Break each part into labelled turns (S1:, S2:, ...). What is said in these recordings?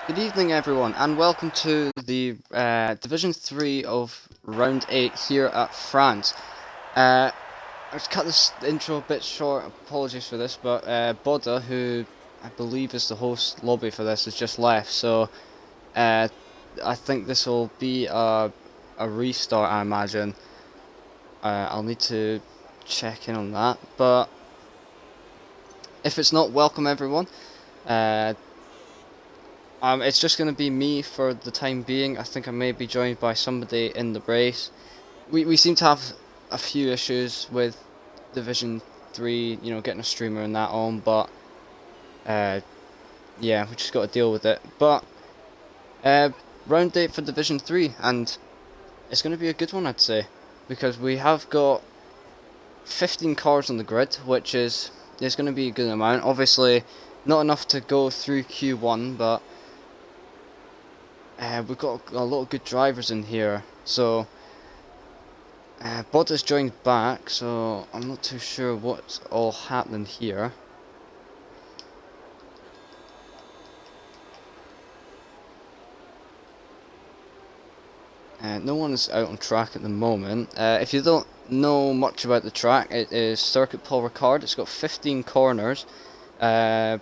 S1: Good evening, everyone, and welcome to the Division 3 of Round 8 here at France. I've cut this intro a bit short, apologies for this, but Boda, who I believe is the host lobby for this, has just left, so I think this will be a restart, I imagine. I'll need to check in on that, but if it's not, welcome everyone. It's just going to be me for the time being. I think I may be joined by somebody in the race. We seem to have a few issues with Division 3, getting a streamer and that on, but yeah, we just got to deal with it. But round 8 for Division 3, and it's going to be a good one, I'd say, because we have got 15 cars on the grid, which is going to be a good amount. Obviously, not enough to go through Q1, but we've got a lot of good drivers in here, so Boda's joined back, so I'm not too sure what's all happening here. No one is out on track at the moment. If you don't know much about the track, it is Circuit Paul Ricard. It's got 15 corners, 2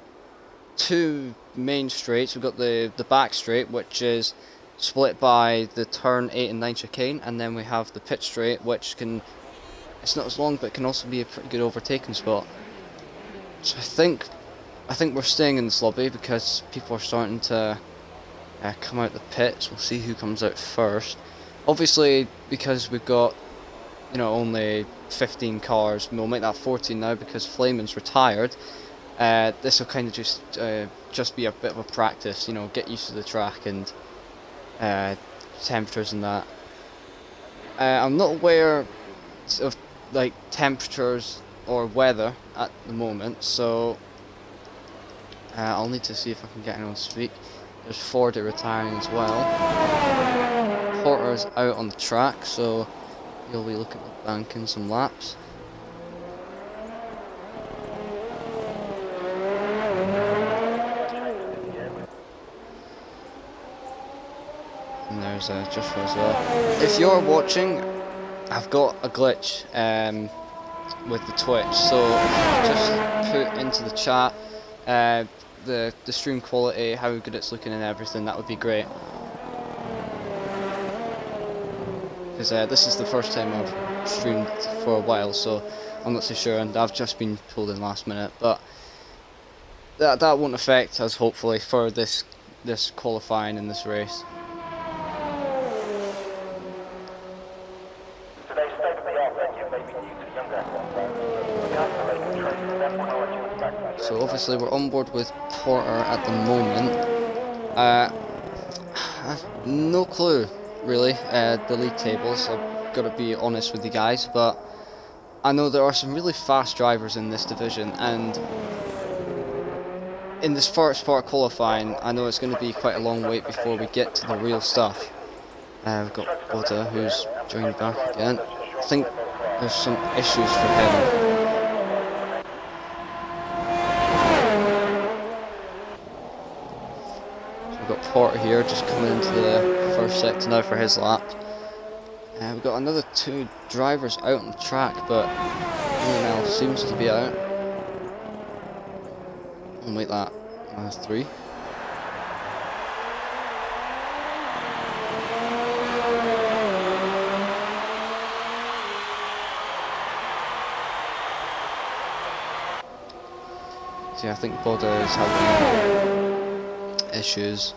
S1: main straights. We've got the back straight, which is split by the turn 8 and 9 chicane, and then we have the pit straight, which it's not as long, but can also be a pretty good overtaking spot. So I think we're staying in this lobby because people are starting to come out the pits. We'll see who comes out first. Obviously, because we've got only 15 cars, we'll make that 14 now because Flamin's retired. This will kind of just be a bit of a practice, get used to the track and temperatures and that. I'm not aware of like temperatures or weather at the moment, so I'll need to see if I can get anyone to speak. There's Fordy retiring as well. Porter's out on the track, so he'll be looking at banking some laps. And there's Joshua as well. If you're watching, I've got a glitch with the Twitch, so just put into the chat the stream quality, how good it's looking and everything. That would be great. Because this is the first time I've streamed for a while, so I'm not too sure, and I've just been pulled in last minute. But that won't affect us, hopefully, for this qualifying in this race. So obviously we're on board with Porter at the moment. I have no clue, really, the league tables. I've got to be honest with you guys, but I know there are some really fast drivers in this division, and in this first part of qualifying, I know it's going to be quite a long wait before we get to the real stuff. We've got Boda, who's joined back again. I think there's some issues for him. Porter here, just coming into the first sector now for his lap. We've got another 2 drivers out on the track, but no one else seems to be out. We'll make that 3. See, I think Boda is having issues.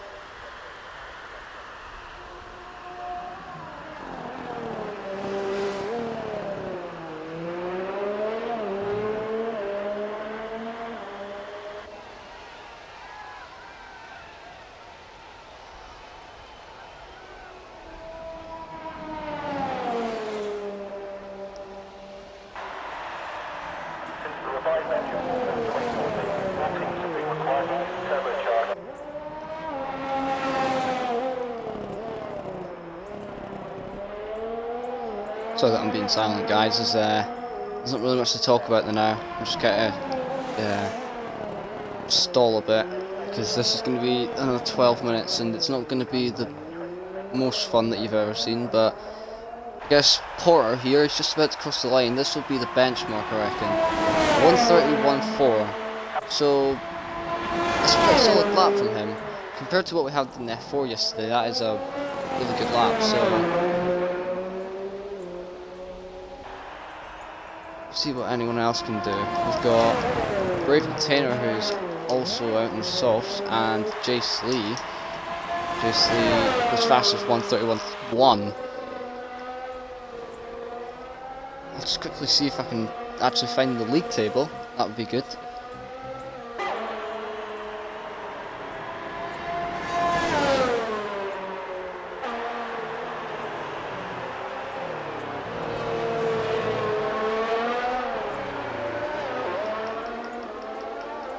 S1: Sorry that I'm being silent, guys. There's not really much to talk about there now. I'm just going to stall a bit because this is going to be another 12 minutes, and it's not going to be the most fun that you've ever seen, but I guess Porter here is just about to cross the line. This will be the benchmark, I reckon. 1:31.4. So that's a pretty solid lap from him. Compared to what we had in the F4 yesterday, that is a really good lap. So see what anyone else can do. We've got Brave Container, who's also out in the softs, and Jace Lee. Jace Lee was fastest 1:31.1. I'll just quickly see if I can actually find the league table. That would be good.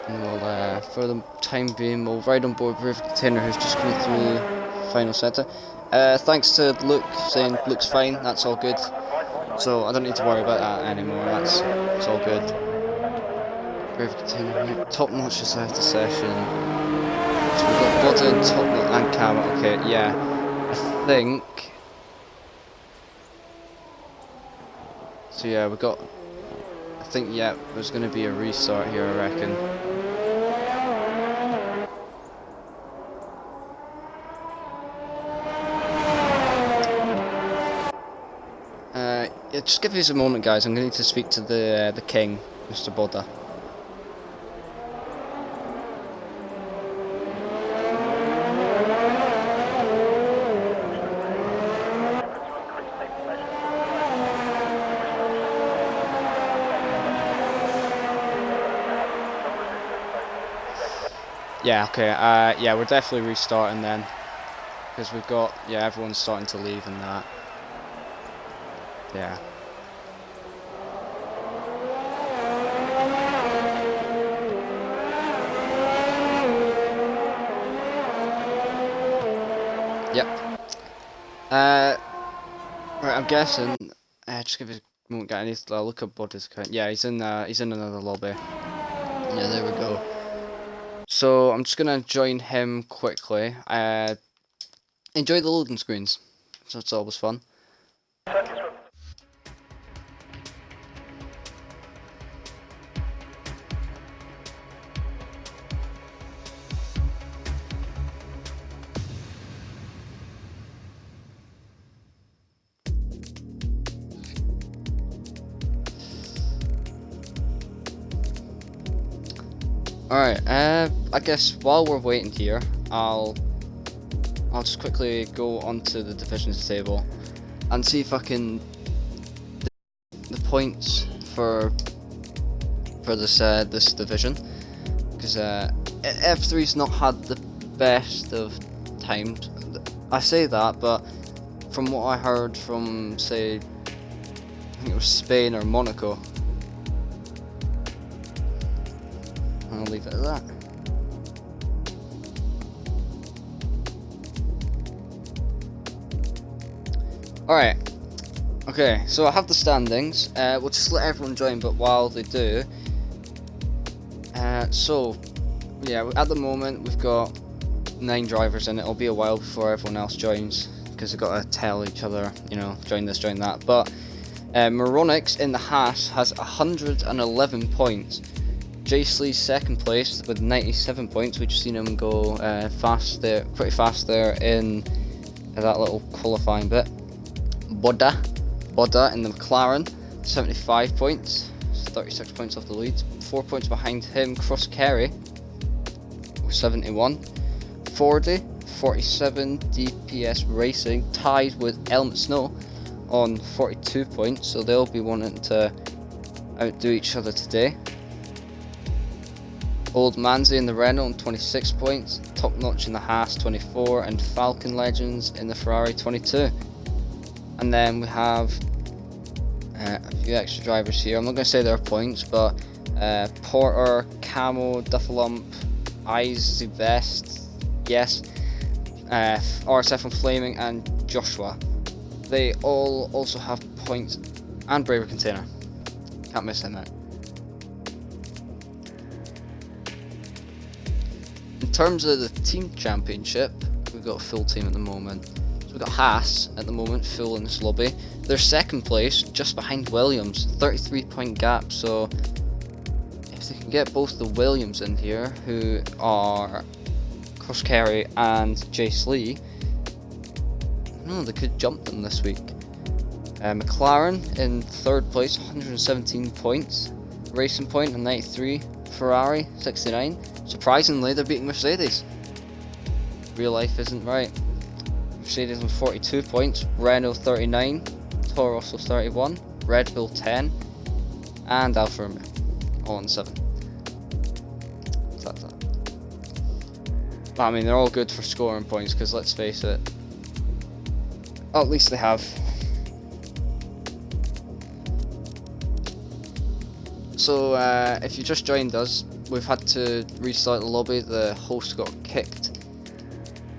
S1: And we'll, for the time being, we'll ride on board Brave Container, who's just coming through final centre. Thanks to Luke saying Luke's fine, that's all good. So I don't need to worry about that anymore, it's all good. Brave Container, top notch just out of the session. So we've got Bodden, top notch and Cam, okay, yeah. I think... So yeah, we got... I think, yeah, there's going to be a restart here, I reckon. Yeah, just give us a moment, guys. I'm going to need to speak to the king, Mr. Boda. Yeah, okay, yeah, we're definitely restarting then, because we've got, yeah, everyone's starting to leave and that. Yeah. Yep. Right, I'm guessing. Just give us a moment, guys. I need to look up Buddy's account. Yeah, he's in another lobby. Yeah, there we go. So I'm just gonna join him quickly. Enjoy the loading screens. So it's always fun. Alright, I guess while we're waiting here, I'll just quickly go onto the divisions table and see if I can the points for this division, because F3's not had the best of times. I say that, but from what I heard from, say, I think it was Spain or Monaco. I'll leave it at that. Alright. Okay, so I have the standings. We'll just let everyone join, but while they do... so, yeah, at the moment we've got 9 drivers and it'll be a while before everyone else joins, because they've got to tell each other, you know, join this, join that. But Moronix in the Haas has 111 points. Jace Lee's second place with 97 points. We've just seen him go pretty fast there in that little qualifying bit. Boda in the McLaren, 75 points, 36 points off the lead. 4 points behind him, Cross Kerry with 71. 47 DPS Racing tied with Elmet Snow on 42 points, so they'll be wanting to outdo each other today. Old Manzi in the Renault on 26 points, Top Notch in the Haas 24, and Falcon Legends in the Ferrari 22. And then we have a few extra drivers here. I'm not going to say their points, but Porter, Camo, Duffalump, Eyes the Best, yes, RSF1 Flaming, and Joshua. They all also have points, and Braver Container. Can't miss them out. In terms of the team championship, we've got a full team at the moment. So we've got Haas at the moment, full in this lobby. They're second place, just behind Williams, 33-point gap. So if they can get both the Williams in here, who are Cross Carey and Jace Lee, no, they could jump them this week. McLaren in third place, 117 points. Racing Point on 93. Ferrari 69. Surprisingly, they're beating Mercedes. Real life isn't right. Mercedes on 42 points. Renault 39. Toro Rosso 31. Red Bull 10. And Alfa Romeo all on 7. That's that. I mean, they're all good for scoring points because let's face it. At least they have. So if you just joined us, we've had to restart the lobby. The host got kicked,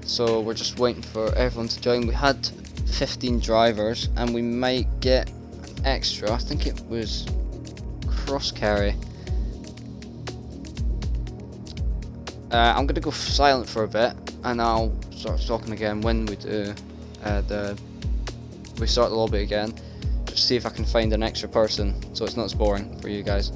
S1: so we're just waiting for everyone to join. We had 15 drivers, and we might get an extra. I think it was Cross Carey. I'm gonna go silent for a bit, and I'll start talking again when we do we start the lobby again. Just see if I can find an extra person, so it's not as boring for you guys.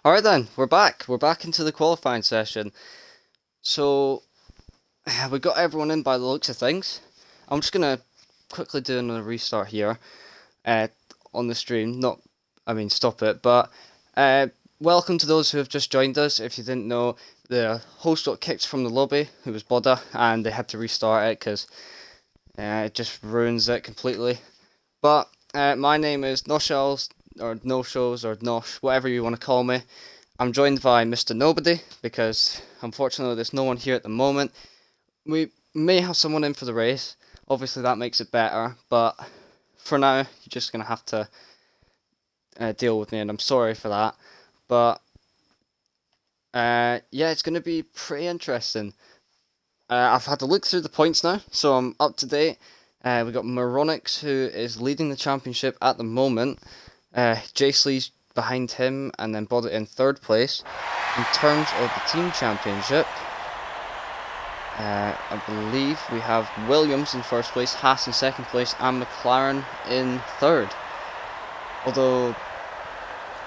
S1: Alright then, we're back. We're back into the qualifying session. So, we got everyone in by the looks of things. I'm just going to quickly do another restart here on the stream. Stop it. But welcome to those who have just joined us. If you didn't know, the host got kicked from the lobby, who was Boda, and they had to restart it because it just ruins it completely. But my name is Noshels, or No Shows, or Nosh, whatever you want to call me. I'm joined by Mr. Nobody, because unfortunately there's no one here at the moment. We may have someone in for the race, obviously that makes it better, but for now, you're just going to have to deal with me, and I'm sorry for that. But, yeah, it's going to be pretty interesting. I've had to look through the points now, so I'm up to date. We've got Moronix, who is leading the championship at the moment. Jace Lee's behind him, and then Bodit in third place. In terms of the team championship, I believe we have Williams in first place, Haas in second place, and McLaren in third. Although,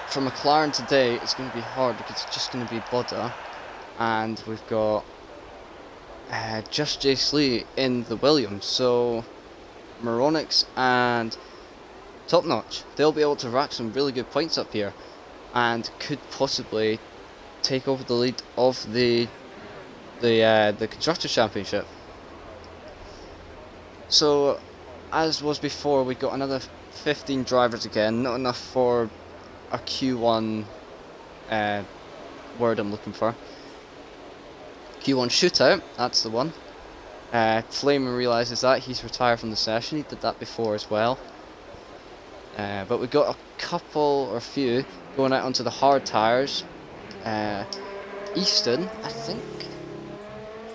S1: for McLaren today, it's going to be hard because it's just going to be Bodda, and we've got just Jace Lee in the Williams. So, Moronix and Top Notch, they'll be able to rack some really good points up here and could possibly take over the lead of the Constructors' Championship. So, as was before, we've got another 15 drivers again, not enough for a Q1 word I'm looking for. Q1 shootout, that's the one. Flamer realises that he's retired from the session. He did that before as well. But we got a couple or a few going out onto the hard tyres. Easton, I think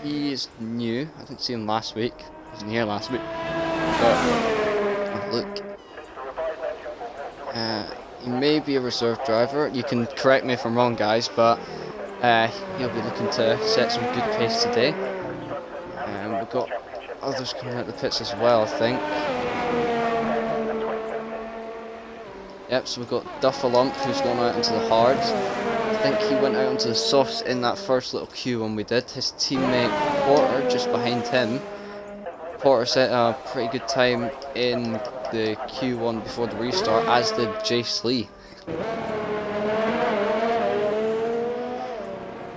S1: he is new. I didn't see him last week. He wasn't here last week. But look, he may be a reserve driver. You can correct me if I'm wrong, guys, but he'll be looking to set some good pace today. We've got others coming out the pits as well, I think. Yep, so we've got Duffalump who's gone out into the hards. I think he went out into the softs in that first little Q1 we did. His teammate Porter just behind him. Porter set a pretty good time in the Q1 before the restart, as did Jace Lee.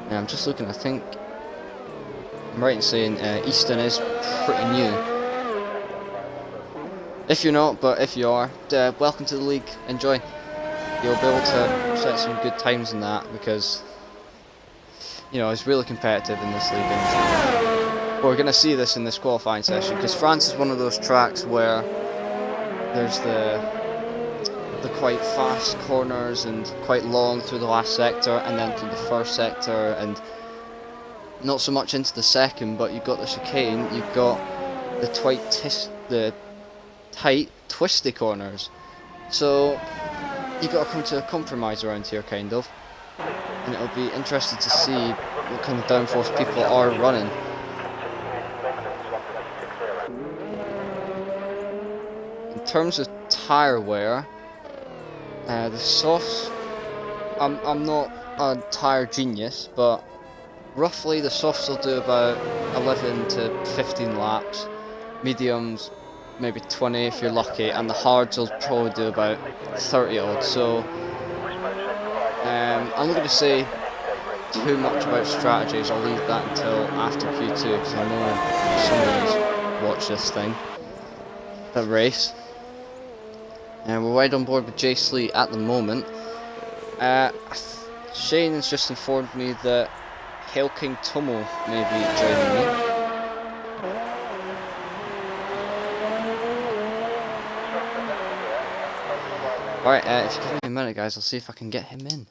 S1: Now I'm just looking, I think I'm right in saying Easton is pretty new. If you're not, but if you are, welcome to the league, enjoy. You'll be able to set some good times in that, because you know, it's really competitive in this league, and we're going to see this in this qualifying session, because France is one of those tracks where there's the quite fast corners and quite long through the last sector and then through the first sector, and not so much into the second, but you've got the chicane, you've got the tight twisty corners, so you've got to come to a compromise around here, kind of, and it'll be interesting to see what kind of downforce people are running. In terms of tyre wear, the softs, I'm not a tyre genius, but roughly the softs will do about 11 to 15 laps, mediums maybe 20 if you're lucky, and the hards will probably do about 30 odd. So I'm not going to say too much about strategies. I'll leave that until after Q2, because I know somebody's watched this thing, the race. And we're right on board with Jace Lee at the moment. Shane has just informed me that Hail King Tomo may be joining me. Alright, if you give me a minute, guys, I'll see if I can get him in.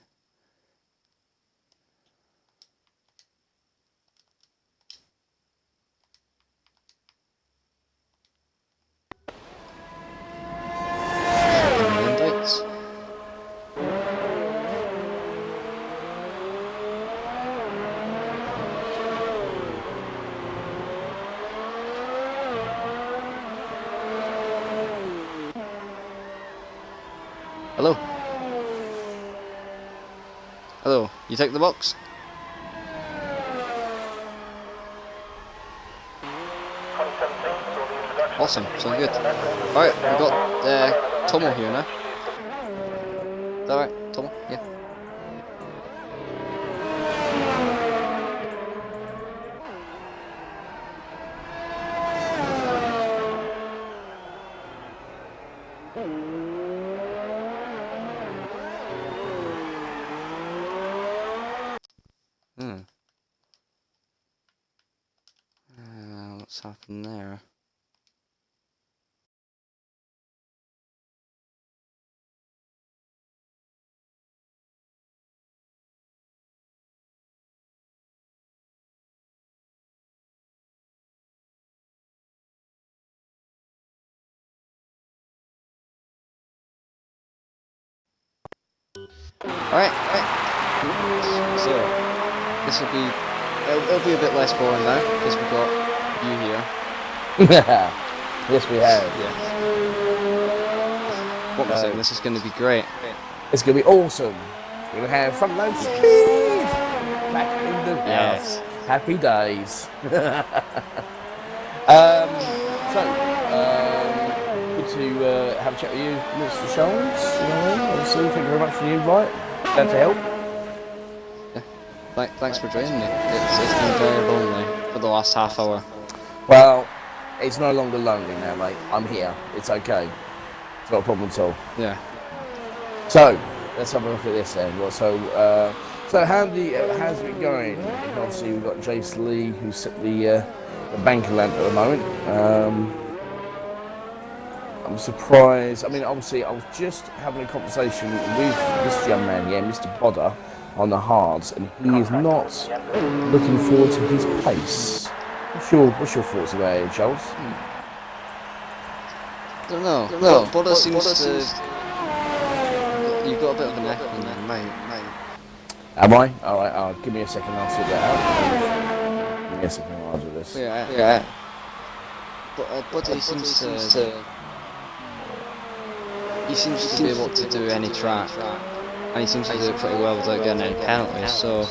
S1: Hello. Hello, you take the box? Awesome, sounds good. Alright, we've got Tomo here now. Is that right, Tomo? Yeah. What's happened there? Alright. So this will be it'll be a bit less boring now, because we've got you here.
S2: Yes, we have.
S1: Yeah. What was it? This is going to be great.
S2: It's going to be awesome. We're going to have front load speed back in the house. Happy days. Good to have a chat with you, Mr. Scholes. You know, obviously, thank you very much for the invite. Glad to help.
S1: Yeah. Thanks for joining me. It's been very lonely for the last half hour.
S2: Well, it's no longer lonely now, mate. I'm here. It's okay. It's not a problem at all.
S1: Yeah.
S2: So, let's have a look at this then. Well, so how's it going? Obviously, we've got Jace Lee, who's at the banker lamp at the moment. I'm surprised. I mean, obviously, I was just having a conversation with this young man, Mr. Bodder, on the hards, and he is not looking forward to his pace. What's your thoughts about it, Charles?
S1: I don't know. No, Bodder seems to. You've got a bit of an echo in there, mate.
S2: Am I? All right. Give me a second. I'll sort that out. Give me a second. I'll do this.
S1: Yeah. But Bodder seems to. He seems to be able to do any track, and he seems to do it pretty well without getting any penalties. So.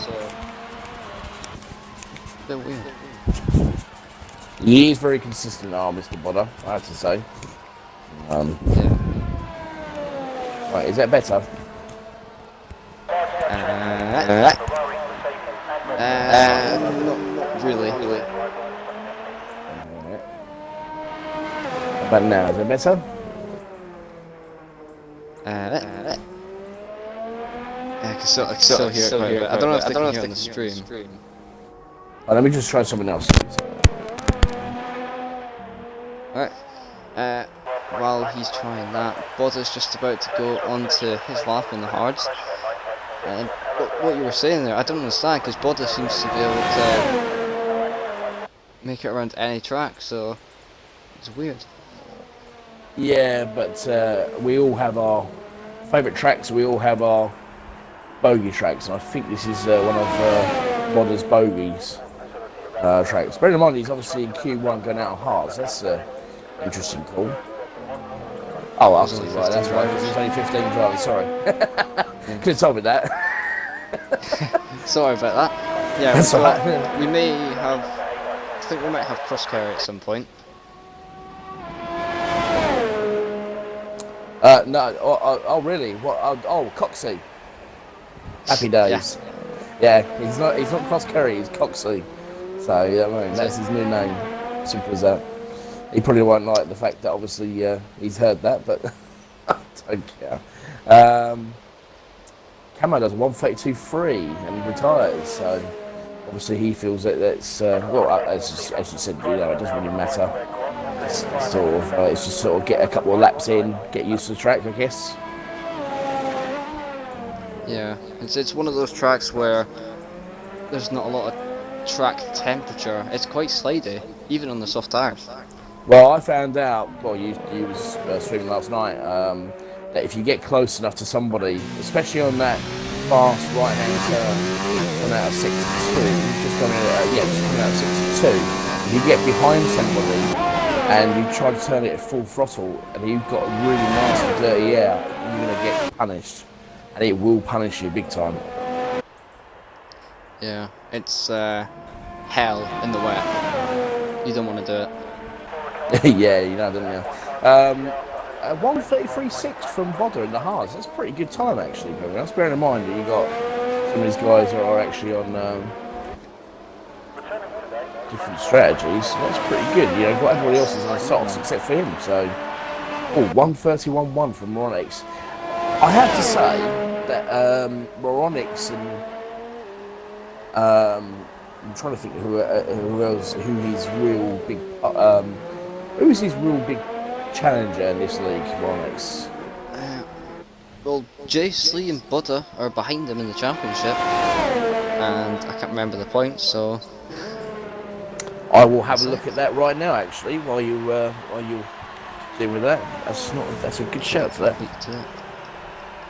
S1: A bit weird.
S2: He is very consistent, Mr. Bodder, I have to say.
S1: Yeah.
S2: Right, is that better?
S1: Not really.
S2: But now, is it better?
S1: I can still hear it quite a bit. I don't know if they can hear it on the stream.
S2: Let me just try something else.
S1: Alright. While he's trying that, Bodder's just about to go onto his lap on the hards. What you were saying there, I don't understand, because Bodder seems to be able to make it around any track, so it's weird.
S2: Yeah, but we all have our favourite tracks, we all have our bogey tracks, and I think this is one of Bodder's bogeys tracks. Bear in mind, he's obviously in Q1 going out of hards, that's interesting call. Oh, absolutely right, that's right, because there's only 15 drivers, sorry. Could have told me that.
S1: Sorry about that. Yeah,
S2: that's right.
S1: We may have, I think we might have cross carry at some point.
S2: No, oh really? What? Oh, Coxey. Happy days. Yeah, he's not Cross Curry, he's Coxey. So yeah, I mean, that's his new name. Simple as that. He probably won't like the fact that obviously he's heard that, but I don't care. Camo does 132.3 and retires, so obviously he feels that that's well, as you said, it doesn't really matter. It's just sort of get a couple of laps in, get used to the track, I guess.
S1: Yeah, it's one of those tracks where there's not a lot of track temperature. It's quite slidey, even on the soft tyres.
S2: Well, I found out, you was streaming last night, that if you get close enough to somebody, especially on that fast right-hand turn, coming out of 62, just coming out of 62, if you get behind somebody and you try to turn it at full throttle and you've got a really nasty dirty air, you're going to get punished. And it will punish you big time.
S1: Yeah, it's hell in the wet. You don't want to do
S2: it. Yeah, you know, don't you? 1:33.6 from Bodder in the hards. That's a pretty good time, actually. That's bearing in mind that you got some of these guys that are actually on different strategies. That's pretty good. You know, got everybody else is on softs except for him. So, 1:31.1 from Ronix. I have to say that Moronics and I'm trying to think who else, who is his real big challenger in this league, Moronics.
S1: Well, Jace Lee and Bodder are behind him in the championship, and I can't remember the points, so
S2: I will have a look at that right now. Actually, while you deal with that, that's a good shout for that.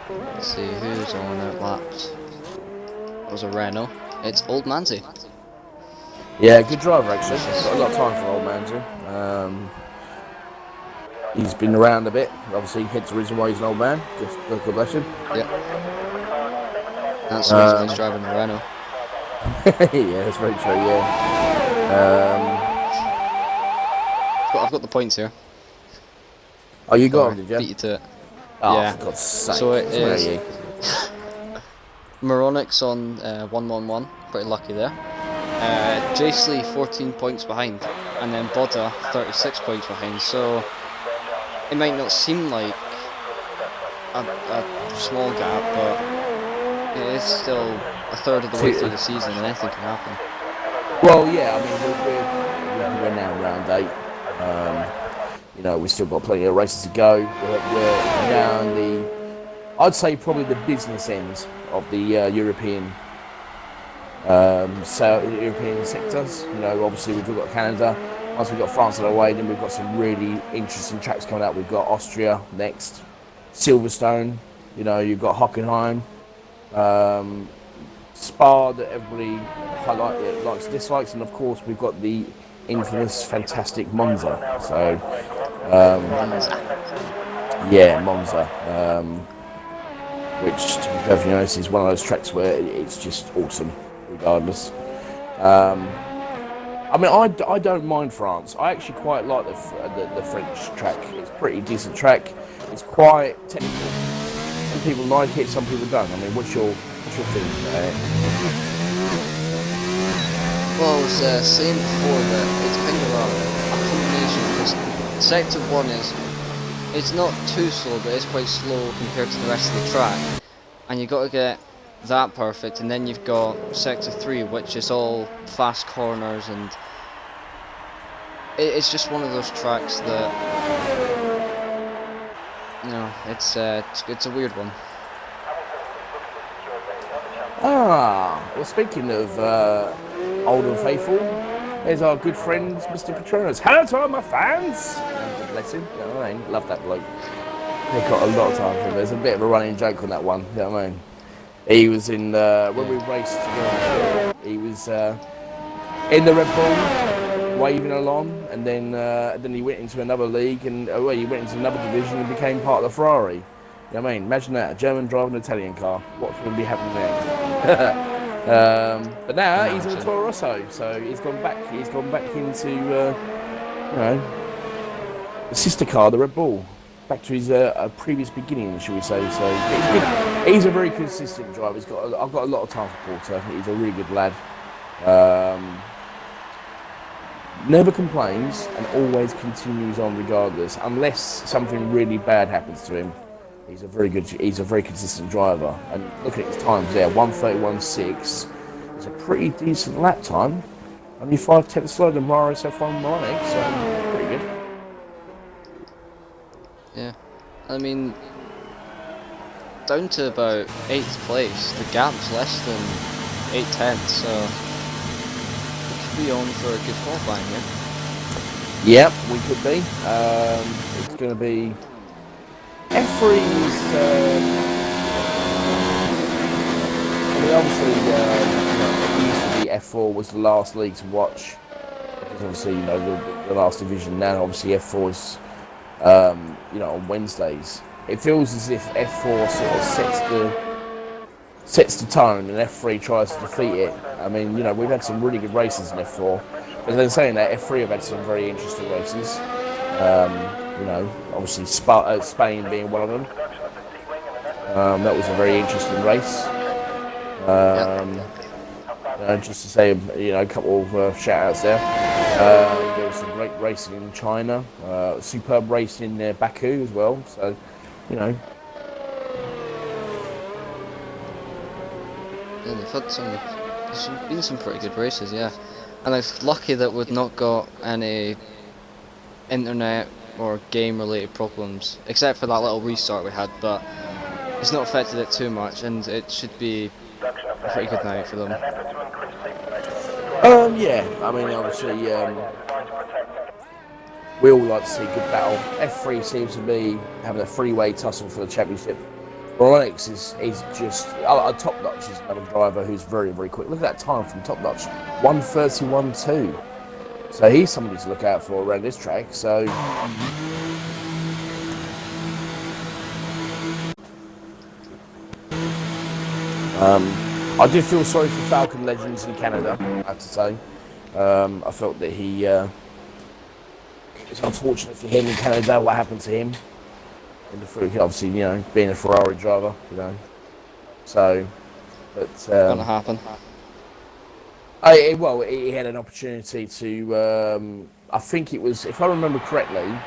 S1: Let's see who's on out laps. That was a Renault. It's Old Manzi.
S2: Yeah, good driver actually. Got a lot of time for Old Manzi. He's been around a bit. Obviously, hence the reason why he's an old man. Just God bless him.
S1: Yeah. That's the reason he's driving a Renault.
S2: Yeah, that's very true. Yeah.
S1: I've got the points here.
S2: Oh, you got them, did you?
S1: Beat you to it.
S2: Oh,
S1: yeah.
S2: for God's sake.
S1: So it is Moronics on 111, pretty lucky there. Jace Lee 14 points behind, and then Bodder 36 points behind, so it might not seem like a small gap, but it is still a third of the way through the season, and anything can happen.
S2: Well, yeah, I mean, we're now round 8. We've still got plenty of races to go. We're now in I'd say probably the business end of the European European sectors. Obviously we've got Canada. Once we've got France on the way, then we've got some really interesting tracks coming out. We've got Austria next, Silverstone. You've got Hockenheim, Spa that everybody likes, dislikes, and of course we've got the infamous, fantastic Monza. So, Monza. Which, to be perfectly honest, is one of those tracks where it's just awesome, regardless. I don't mind France. I actually quite like the French track. It's a pretty decent track. It's quite technical. Some people like it, some people don't. I mean, what's your feeling about it?
S1: Well, I was saying before that it's kind of a combination, because Sector 1 it's not too slow, but it's quite slow compared to the rest of the track. And you've got to get that perfect, and then you've got Sector 3, which is all fast corners, and it's just one of those tracks that, it's a weird one.
S2: Well, speaking of old and faithful, there's our good friend, Mr. Petronas. Hello to all my fans! Bless him, you know what I mean? Love that bloke. They've got a lot of time for him. There's a bit of a running joke on that one, you know what I mean? He was in, when we raced together, he was in the Red Bull, waving along, and then he went into another league, and he went into another division and became part of the Ferrari. You know what I mean? Imagine that, a German driving an Italian car. What's going to be happening next? But now he's in the Toro Rosso, so he's gone back into, the sister car, the Red Bull. Back to his previous beginnings, shall we say. So he's a very consistent driver. I've got a lot of time for Porter. He's a really good lad. Never complains and always continues on regardless, unless something really bad happens to him. He's a very consistent driver. And look at his times there, 1:31.6. It's a pretty decent lap time. Only 5 tenths slower than RSF1 Monic, so it's pretty good.
S1: Yeah, I mean, down to about 8th place, the gap's less than 8 tenths, so we could be on for a good qualifying here.
S2: Yep, we could be. It's going to be F3's. Obviously, it used to be F4 was the last league to watch, because obviously, the last division. Now, obviously, F4 is. On Wednesdays. It feels as if F4 sort of sets the tone, and F3 tries to defeat it. I mean, we've had some really good races in F4, but then saying that, F3 have had some very interesting races. Obviously Spain being one of them. That was a very interesting race. Just to say, a couple of shout-outs there. There was some great racing in China, superb racing in Baku as well. So,
S1: Yeah, there's been some pretty good races, yeah. And it's lucky that we've not got any internet or game-related problems, except for that little restart we had, but it's not affected it too much, and it should be a pretty good night for them.
S2: Yeah, I mean, obviously, we all like to see a good battle. F3 seems to be having a three-way tussle for the championship. Ronix is just... Top Notch is another driver who's very, very quick. Look at that time from Top Notch, 1:31.2. So he's somebody to look out for around this track. So... I did feel sorry for Falcon Legends in Canada, I have to say. I felt that it's unfortunate for him in Canada what happened to him. Obviously, being a Ferrari driver, So, but
S1: Gonna happen.
S2: He had an opportunity to. I think it was, if I remember correctly,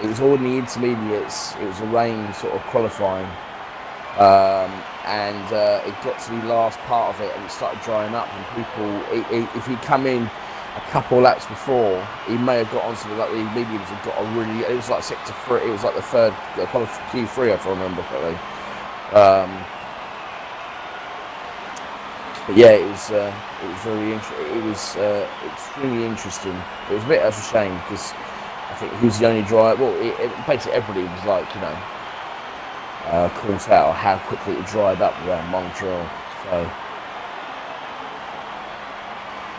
S2: It was all in the intermediates. It was a rain sort of qualifying. And it got to the last part of it and it started drying up, and people, if he'd come in a couple of laps before, he may have got onto the mediums and got a really, it was like sector 3, it was like the third Q3 if I remember correctly. But yeah, it was very it was extremely interesting. It was a bit of a shame because I think he was the only driver. Well, basically everybody was like, caught out how quickly it dried up around Montreal. So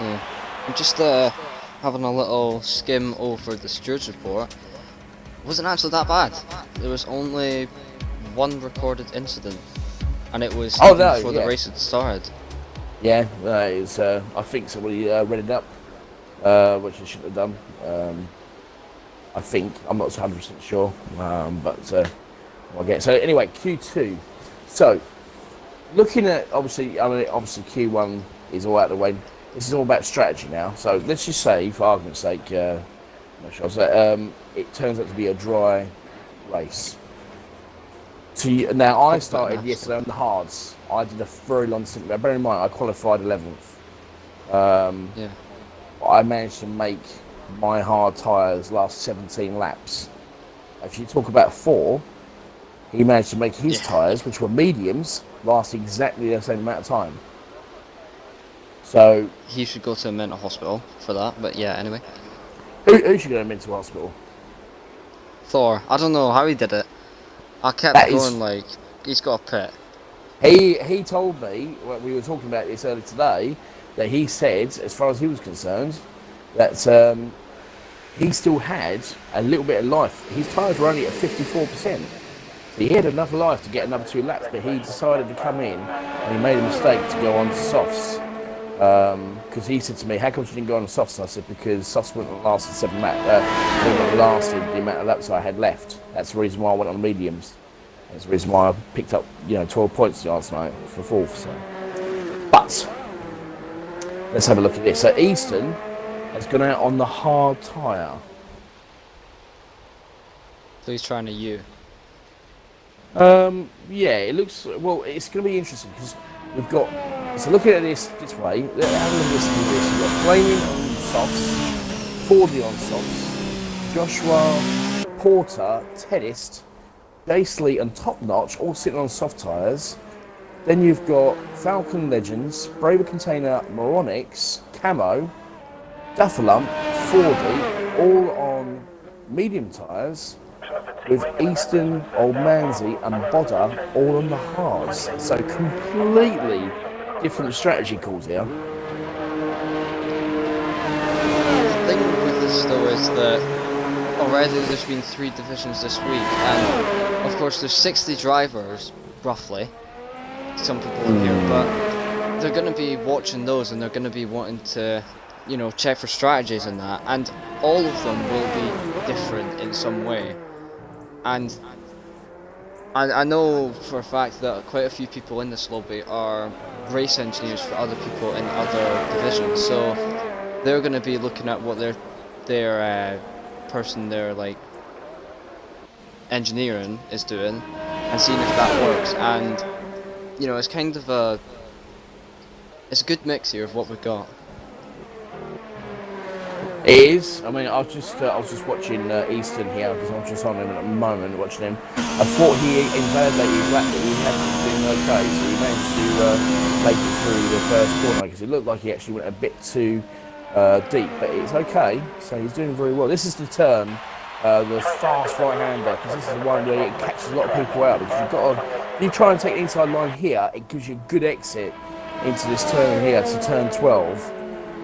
S1: Yeah. I'm just having a little skim over the stewards report. It wasn't actually that bad. There was only one recorded incident, and it was before the race had started.
S2: Yeah, it's, I think somebody read it up, which they shouldn't have done. I think, I'm not 100% sure, but I get it. So anyway, Q2. So looking at obviously Q1 is all out of the way. This is all about strategy now. So let's just say, for argument's sake, it turns out to be a dry race. So now I started yesterday on the hards. I did a very long stint. Bear in mind, I qualified 11th.
S1: Yeah.
S2: I managed to make my hard tyres last 17 laps. If you talk about 4, he managed to make his tyres, which were mediums, last exactly the same amount of time. So
S1: he should go to a mental hospital for that. But yeah, anyway.
S2: Who should go to a mental hospital?
S1: Thor. I don't know how he did it. I kept going like he's got a pit.
S2: He told me when we were talking about this earlier today that he said, as far as he was concerned, that he still had a little bit of life. His tyres were only at 54%. So he had enough life to get another 2 laps, but he decided to come in and he made a mistake to go on to softs. Because he said to me, how come you didn't go on softs? And I said, because softs wouldn't have lasted 7 laps. Wouldn't have lasted the amount of laps I had left. That's the reason why I went on mediums. That's the reason why I picked up, 12 points last night for 4th. So. But let's have a look at this. So Easton has gone out on the hard tyre.
S1: So he's trying to U.
S2: Yeah, it looks, well, it's going to be interesting because we've got, so looking at this way, have a look at this. You've got Flaming on softs, Fordy on softs, Joshua, Porter, Tedist, Jaisley and Top Notch all sitting on soft tyres. Then you've got Falcon Legends, Braver Container, Moronics, Camo, Duffalump, Fordy, all on medium tyres, with Easton, Old Manzi and Bodder all on the hards. So completely different strategy calls here.
S1: The thing with this though is that already there's been 3 divisions this week, and of course there's 60 drivers, roughly, some people in here, but they're going to be watching those and they're going to be wanting to, check for strategies and that, and all of them will be different in some way. And I know for a fact that quite a few people in this lobby are race engineers for other people in other divisions, so they're going to be looking at what their person they're like engineering is doing and seeing if that works. And it's kind of it's a good mix here of what we've got.
S2: It is. I mean, I was just watching Easton here because I'm just on him at the moment, watching him. I thought he invalidated his lap, but he hadn't been okay, so he managed to make it through the first corner because it looked like he actually went a bit too deep, but it's okay. So he's doing very well. This is the turn, the fast right-hander, because this is the one where it catches a lot of people out. Because you've got to, if you try and take the inside line here, it gives you a good exit into this turn here, to turn 12.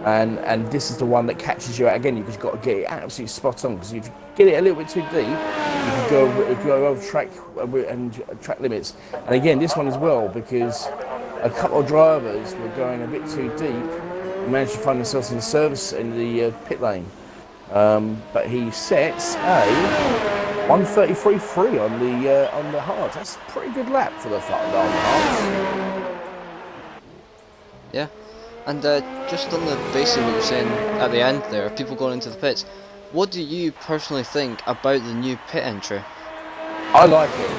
S2: And this is the one that catches you out again, because you've got to get it absolutely spot on, because if you get it a little bit too deep, you can go over track and track limits. And again, this one as well, because a couple of drivers were going a bit too deep and managed to find themselves in the service in the pit lane. But he sets a 1:33.3 on the hards. That's a pretty good lap for the hards.
S1: Yeah. And just on the basis of what you're saying at the end there, people going into the pits, What do you personally think about the new pit entry?
S2: I like it.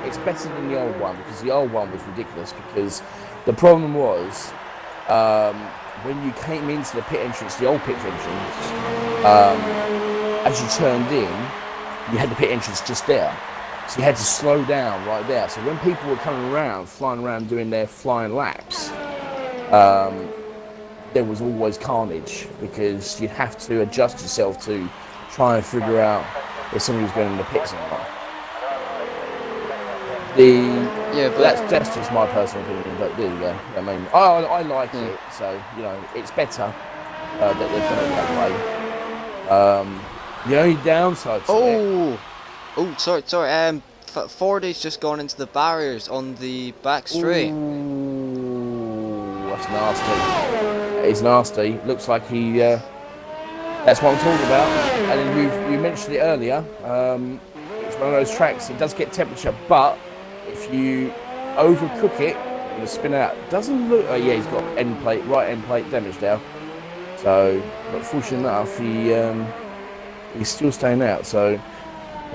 S2: It's better than the old one because the old one was ridiculous. Because the problem was um, when you came into the pit entrance, the old pit entrance, as you turned in, you had the pit entrance just there. So you had to slow down right there. So when people were coming around, flying around doing their flying laps, there was always carnage because you'd have to adjust yourself to try and figure out if somebody was going in the pits or not.
S1: Yeah, but
S2: That's just my personal opinion, but there you go. I mean, I like it, so you know it's better that they've done it that way. The only downside to it.
S1: Oh, sorry. 40's just gone into the barriers on the back straight.
S2: Ooh, that's nasty. It's nasty. Looks like he. That's what I'm talking about. And then you mentioned it earlier. It's one of those tracks. It does get temperature, but if you overcook it, it'll spin out. Doesn't look. Oh yeah, he's got right end plate damage now. So, but fortunately enough, he's still staying out. So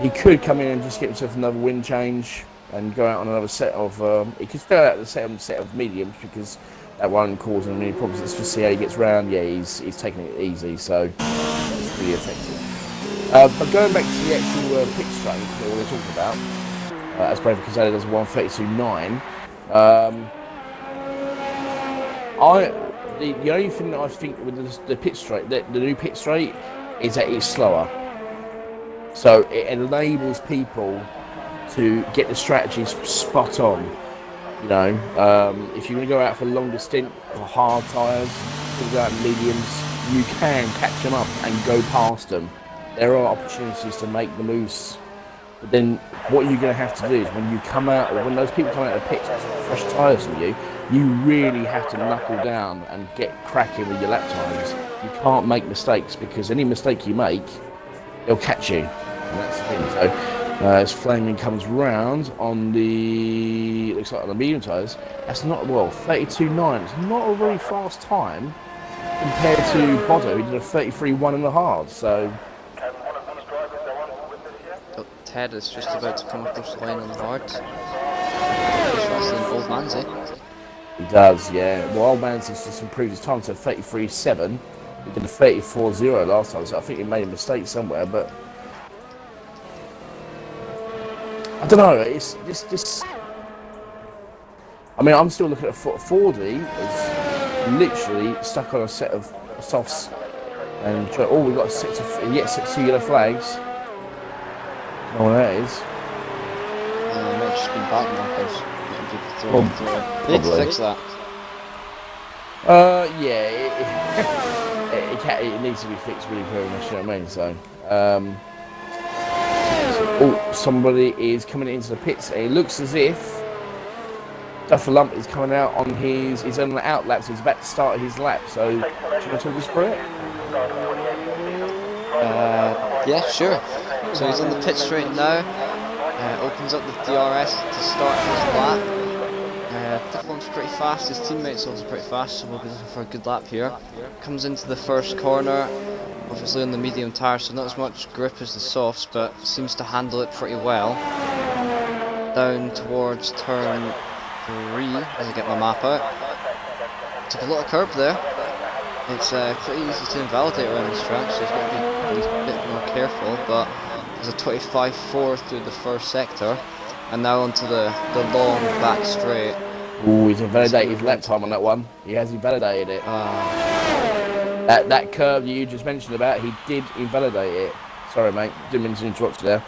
S2: he could come in and just get himself another wind change and go out on another set of. He could stay out the set of mediums because that won't cause him any problems. Let's just see how he gets round. Yeah, he's taking it easy, so it's really effective. But going back to the actual pit straight that we were talking about, as Brave Casada does a 132.9. The only thing that I think with the pit straight, the new pit straight, is that it's slower. So it enables people to get the strategies spot on. You know, if you're going to go out for a longer stint for hard tyres, you're going to go out in mediums, you can catch them up and go past them. There are opportunities to make the moves. But then what you're going to have to do is when those people come out of the pit with fresh tyres on you, you really have to knuckle down and get cracking with your lap times. You can't make mistakes because any mistake you make, they'll catch you. And that's the thing. So as Flaming comes round on looks like on the medium tyres, that's not, 32.9. It's not a very fast time compared to Bodo, who did a 33.1 in the hard. So
S1: Ted is just about to come across the line on the hard. He's faster than Old Manzi.
S2: He does, yeah. Well, Old Man's just improved his time to 33.7. He did a 34.0 last time, so I think he made a mistake somewhere, but I don't know. It's just. I mean, I'm still looking at 40 is literally stuck on a set of softs, and we've got a set of two yellow flags. I don't know what that is.
S1: It might just be back markers. They need to fix that.
S2: Yeah, it needs to be fixed really pretty much, you know what I mean? So, somebody is coming into the pits, and it looks as if Duffer Lump is coming out on he's on the out lap, so he's about to start his lap. So, do you want to talk us through it?
S1: Yeah, sure. So he's on the pit straight now. Opens up the DRS to start his lap. Dufflum's pretty fast, his teammate's also pretty fast, so we'll be looking for a good lap here. Comes into the first corner, obviously on the medium tyre, so not as much grip as the softs, but seems to handle it pretty well. Down towards turn 3, as I get my map out. Took a lot of curb there. It's pretty easy to invalidate around this track, so he's got to be a bit more careful, but there's a 25.4 through the first sector, and now onto the long back straight.
S2: Ooh, he's invalidated his lap time on that one. He has invalidated it. That curve you just mentioned about, he did invalidate it. Sorry, mate. Didn't mean to interrupt you there.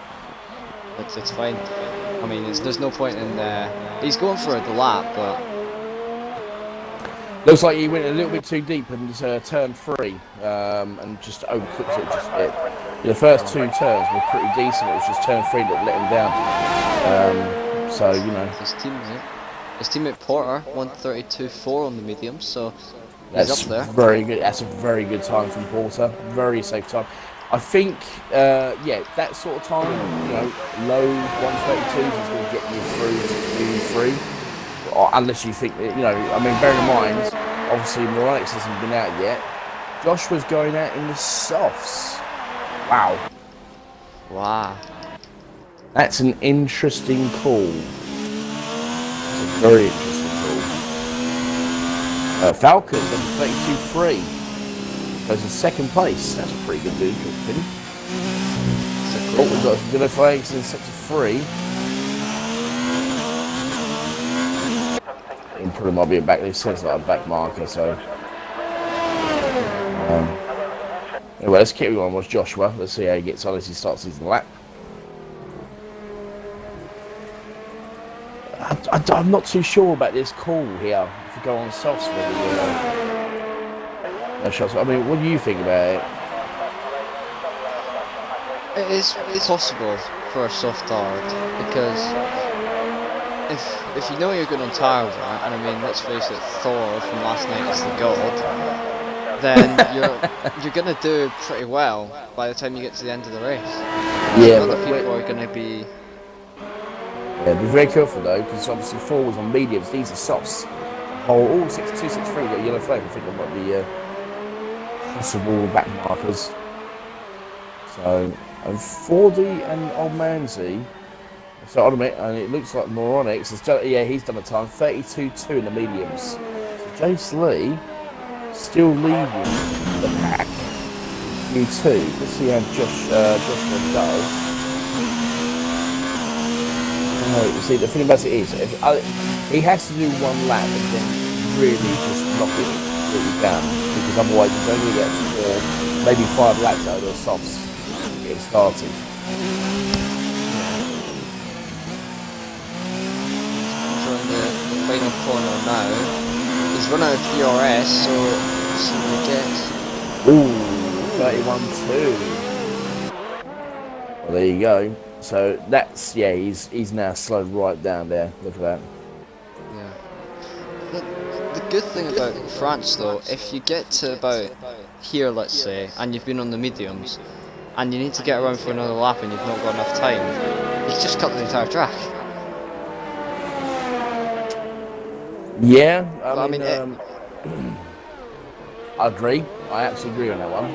S1: It's fine. I mean, there's no point in... he's going for the lap, but...
S2: Looks like he went a little bit too deep in turn 3 and just overcooked it just a bit. The first 2 turns were pretty decent. It was just turn 3 that let him down. So, you know...
S1: His teammate Porter, 132.4 on the medium, so he's
S2: that's
S1: up there.
S2: Very good. That's a very good time from Porter. Very safe time. I think, that sort of time, you know, low 132s is going to get you through to Q3. Or unless you think that, you know, I mean, bear in mind, obviously Morales hasn't been out yet. Josh was going out in the softs. Wow.
S1: Wow.
S2: That's an interesting call. It's a very interesting call. Falcon, number 32-3. Goes in second place. That's a pretty good lead, Finn. Oh, we've got Villa Flags in sector 3. And probably might be a back. It says like a back marker, so. Anyway, let's carry on with Joshua. Let's see how he gets on as he starts his lap. I'm not too sure about this call here. If you go on softs with the shots, I mean, what do you think about it?
S1: It is possible for a soft hard because if you know you're good on tyres, right, and I mean, let's face it, Thor from last night is the god, then you're gonna do pretty well by the time you get to the end of the race.
S2: Yeah,
S1: other people are gonna be.
S2: Yeah, be very careful though, because obviously Thor was on mediums. These are softs. Oh, 62, 63, we've got a yellow flag. I think there might be possible back markers. So, and Fordy and Old Manzi. So I'll admit, and it looks like Moronics has done. Yeah, he's done a time 32-2 in the mediums. So Jace Lee still leading the pack. U2. Let's see how Joshua does. No, see, the thing about it is, he has to do one lap and then really just knock it really down, because otherwise he's only going to get 4, maybe 5 laps out of those softs to get started.
S1: The final corner now. He's run out of ERS, so let's see what he gets.
S2: Ooh, 31-2. Well, there you go. So that's, yeah, he's now slowed right down there. Look at that.
S1: Yeah. The good thing about France though, if you get to about here, let's say, and you've been on the mediums, and you need to get around for another lap and you've not got enough time, you can just cut the entire track.
S2: Yeah,
S1: I mean
S2: I agree. I absolutely agree on that one.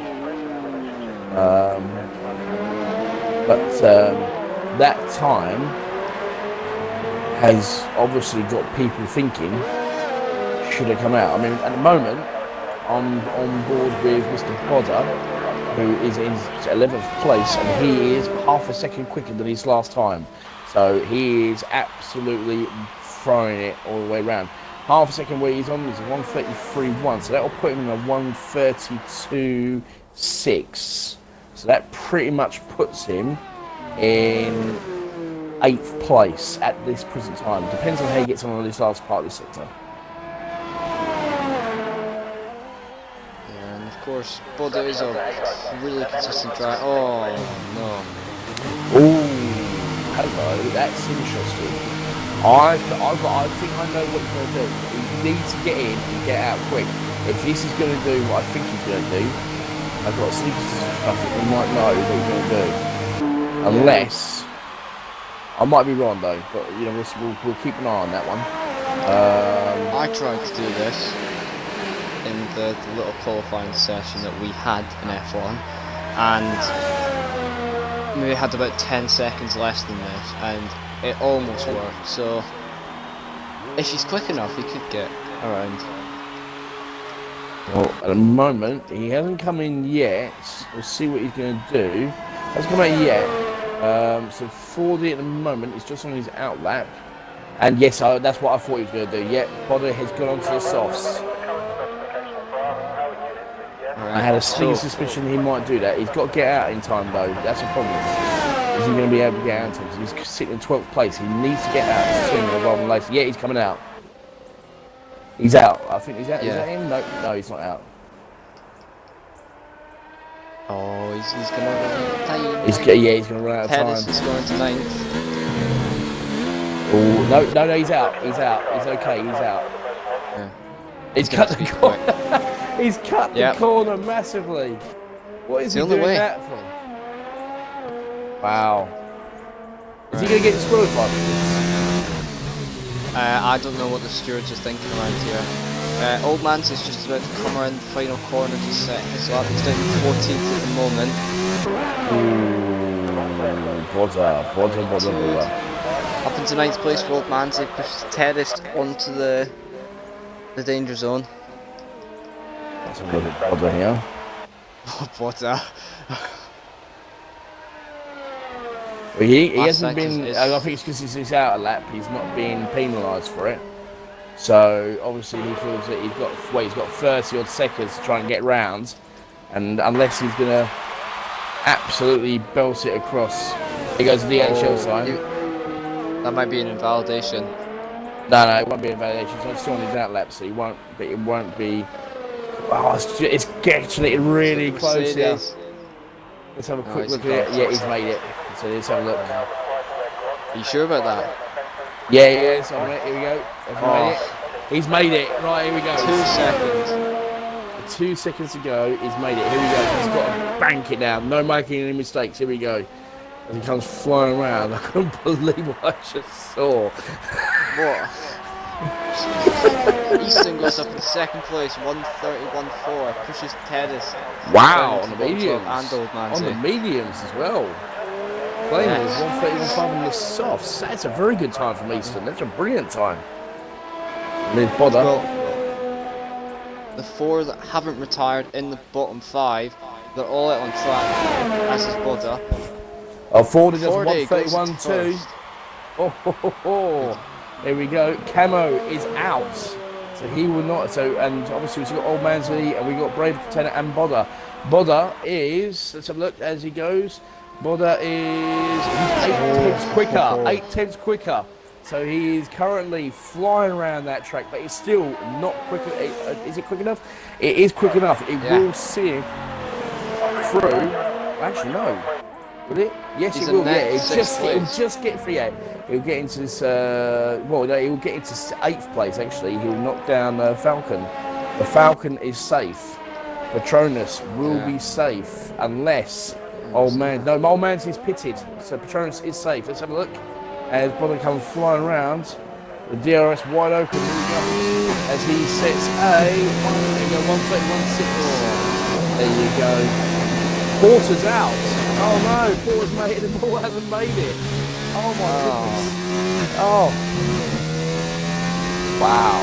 S2: But that time has obviously got people thinking, should have come out. I mean, at the moment, I'm on board with Mr. Bodder, who is in 11th place, and he is half a second quicker than his last time. So he is absolutely throwing it all the way around. Half a second where he's on is a 133.1, so that will put him in a 132.6. So that pretty much puts him in 8th place at this present time. Depends on how he gets on this last part of the sector.
S1: yeah, and of course, Bodo is a really consistent driver. Oh no.
S2: Ooh, hello, that's interesting. I think I know what he's going to do. He needs to get in and get out quick. If this is going to do what I think he's going to do, I've got a sneaky suspicion I think we might know what he's going to do. Unless, I might be wrong though, but you know we'll keep an eye on that one.
S1: I tried to do this in the little qualifying session that we had in F1, and we had about 10 seconds less than this, and it almost worked. So if he's quick enough, he could get around.
S2: Well, at the moment, he hasn't come in yet. We'll see what he's going to do. Hasn't come out yet. So 40 at the moment is just on his out lap. And yes, that's what I thought he was going to do. Yep, Bodder has gone onto the softs.
S1: Right,
S2: I had a sneaky suspicion he might do that. He's got to get out in time though. That's a problem. Is he going to be able to get out in time? He's sitting in 12th place. He needs to get out sooner rather than later. Yeah, he's coming out. He's out. I think he's out.
S1: Yeah.
S2: Is that him? No, he's not out.
S1: Oh, he's going to run out of time.
S2: He's going to run out of time.
S1: Pettis is going to 9th.
S2: Oh, no, he's out. He's out. He's okay. He's out.
S1: Yeah.
S2: He's cut the corner. He's cut the corner massively. What is he doing that for? Wow. Is he going to get disqualified for this?
S1: I don't know what the stewards are thinking around here. Old Man's is just about to come around the final corner to set his lap. He's down to 14th at the moment.
S2: Bother.
S1: Up into 9th place for Old Man's. He pushes Terrace onto the danger zone.
S2: That's a little bother here.
S1: Oh, Bother.
S2: Well, he hasn't been. I think it's because he's out a lap. He's not being penalised for it. So obviously he feels that he's got 30 odd seconds to try and get round, and unless he's gonna absolutely belt it across, he goes to the DHL sign.
S1: That might be an invalidation.
S2: No, it won't be an invalidation. So it's still on his out lap, so it won't be. Oh, it's getting really close here. Let's have a quick look at it. Yeah, he's made it. So let's have a look.
S1: Are you sure about that?
S2: Yeah, he is. Here we go. He's made it. Right, here we go.
S1: 2 seconds.
S2: 2 seconds to go. He's made it. Here we go. He's got to bank it now. No making any mistakes. Here we go. As he comes flying around. I couldn't believe what I just saw.
S1: What? Easton goes up in 2nd place, 1:31.4. Pushes Terrace.
S2: Wow, on the mediums.
S1: And Old Man.
S2: On the mediums as well. Playing with 1:31.5 on the softs. That's a very good time from Easton. That's a brilliant time. There's Bother.
S1: Well, the 4 that haven't retired in the bottom 5, they're all out on track, as is Bother.
S2: Oh, Ford does 1:31.2. Oh. There we go. Camo is out. So he will not. So, and obviously we've got Old Mansley and we've got Brave Pretender and Bother. Bother is, let's have a look as he goes. Bother is 8 tenths quicker. So he is currently flying around that track, but it's still not quick. Is it quick enough? It is quick enough. It will see him through. Actually, no. Will it? Yes, it will. Yeah, it'll just get through. Yeah, he'll get into this. He'll get into 8th place. Actually, he'll knock down Falcon. The Falcon is safe. Patronus will be safe unless Old Man. No, Old Man's is pitted, so Patronus is safe. Let's have a look. As Bother comes flying around, the DRS wide open as he sets a 1:31.6. There you go. Porter's out. Oh no, Porter's made it. Paul hasn't made it. Oh my goodness. Oh. Wow.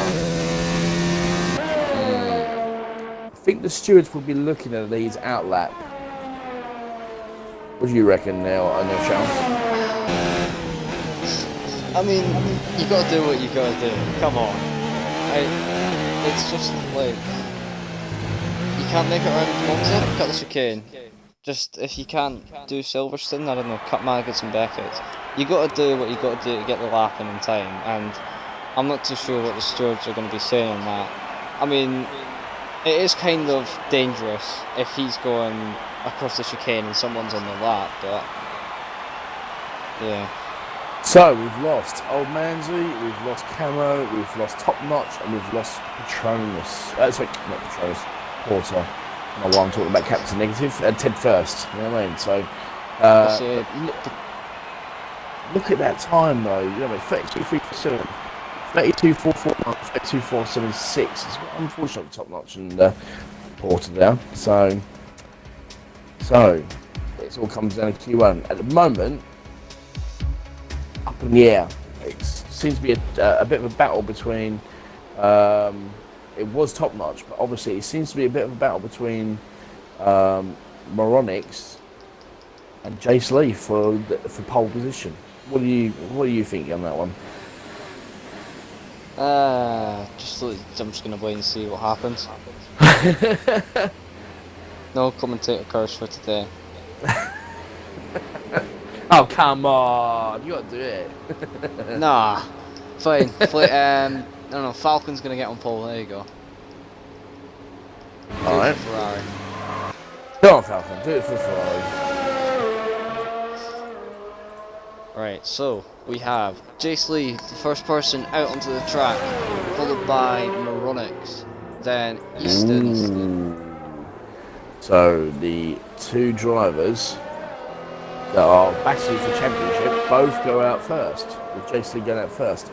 S2: I think the stewards will be looking at these out lap. What do you reckon now, Charles?
S1: I mean, you gotta do what you gotta do. Come on. It's just like, you can't make it around Monza, cut the chicane. Just, if you can't do Silverstone, I don't know, cut Maggots and Beckett. You gotta do what you gotta do to get the lap in time, and I'm not too sure what the stewards are gonna be saying on that. I mean, it is kind of dangerous if he's going across the chicane and someone's on the lap, but yeah.
S2: So we've lost Old Mansley, we've lost Camo, we've lost Top Notch, and we've lost Patronus. Sorry, not Patronus, Porter. I don't know why I'm talking about Captain Negative. Ted First, you know what I mean? So, look at that time though. You know, 32.347, 32.441, 32.476. It's unfortunate Top Notch and Porter there. So it all comes down to Q1 at the moment. Up in the air. It seems to be a bit of a battle between. It was Top Notch, but obviously it seems to be a bit of a battle between Moronix and Jace Lee for pole position. What do you think on that one?
S1: I'm just gonna wait and see what happens. No commentator curse for today.
S2: Oh come on! You gotta do it.
S1: Nah, fine. I don't know. Falcon's gonna get on pole. There you go.
S2: All right.
S1: Ferrari.
S2: Go on, Falcon. Do it for Ferrari.
S1: Right. So we have Jace Lee, the first person out onto the track, followed by Moronix, then Easton.
S2: So the two drivers that are battling for championship both go out first, with Jace Lee going out first.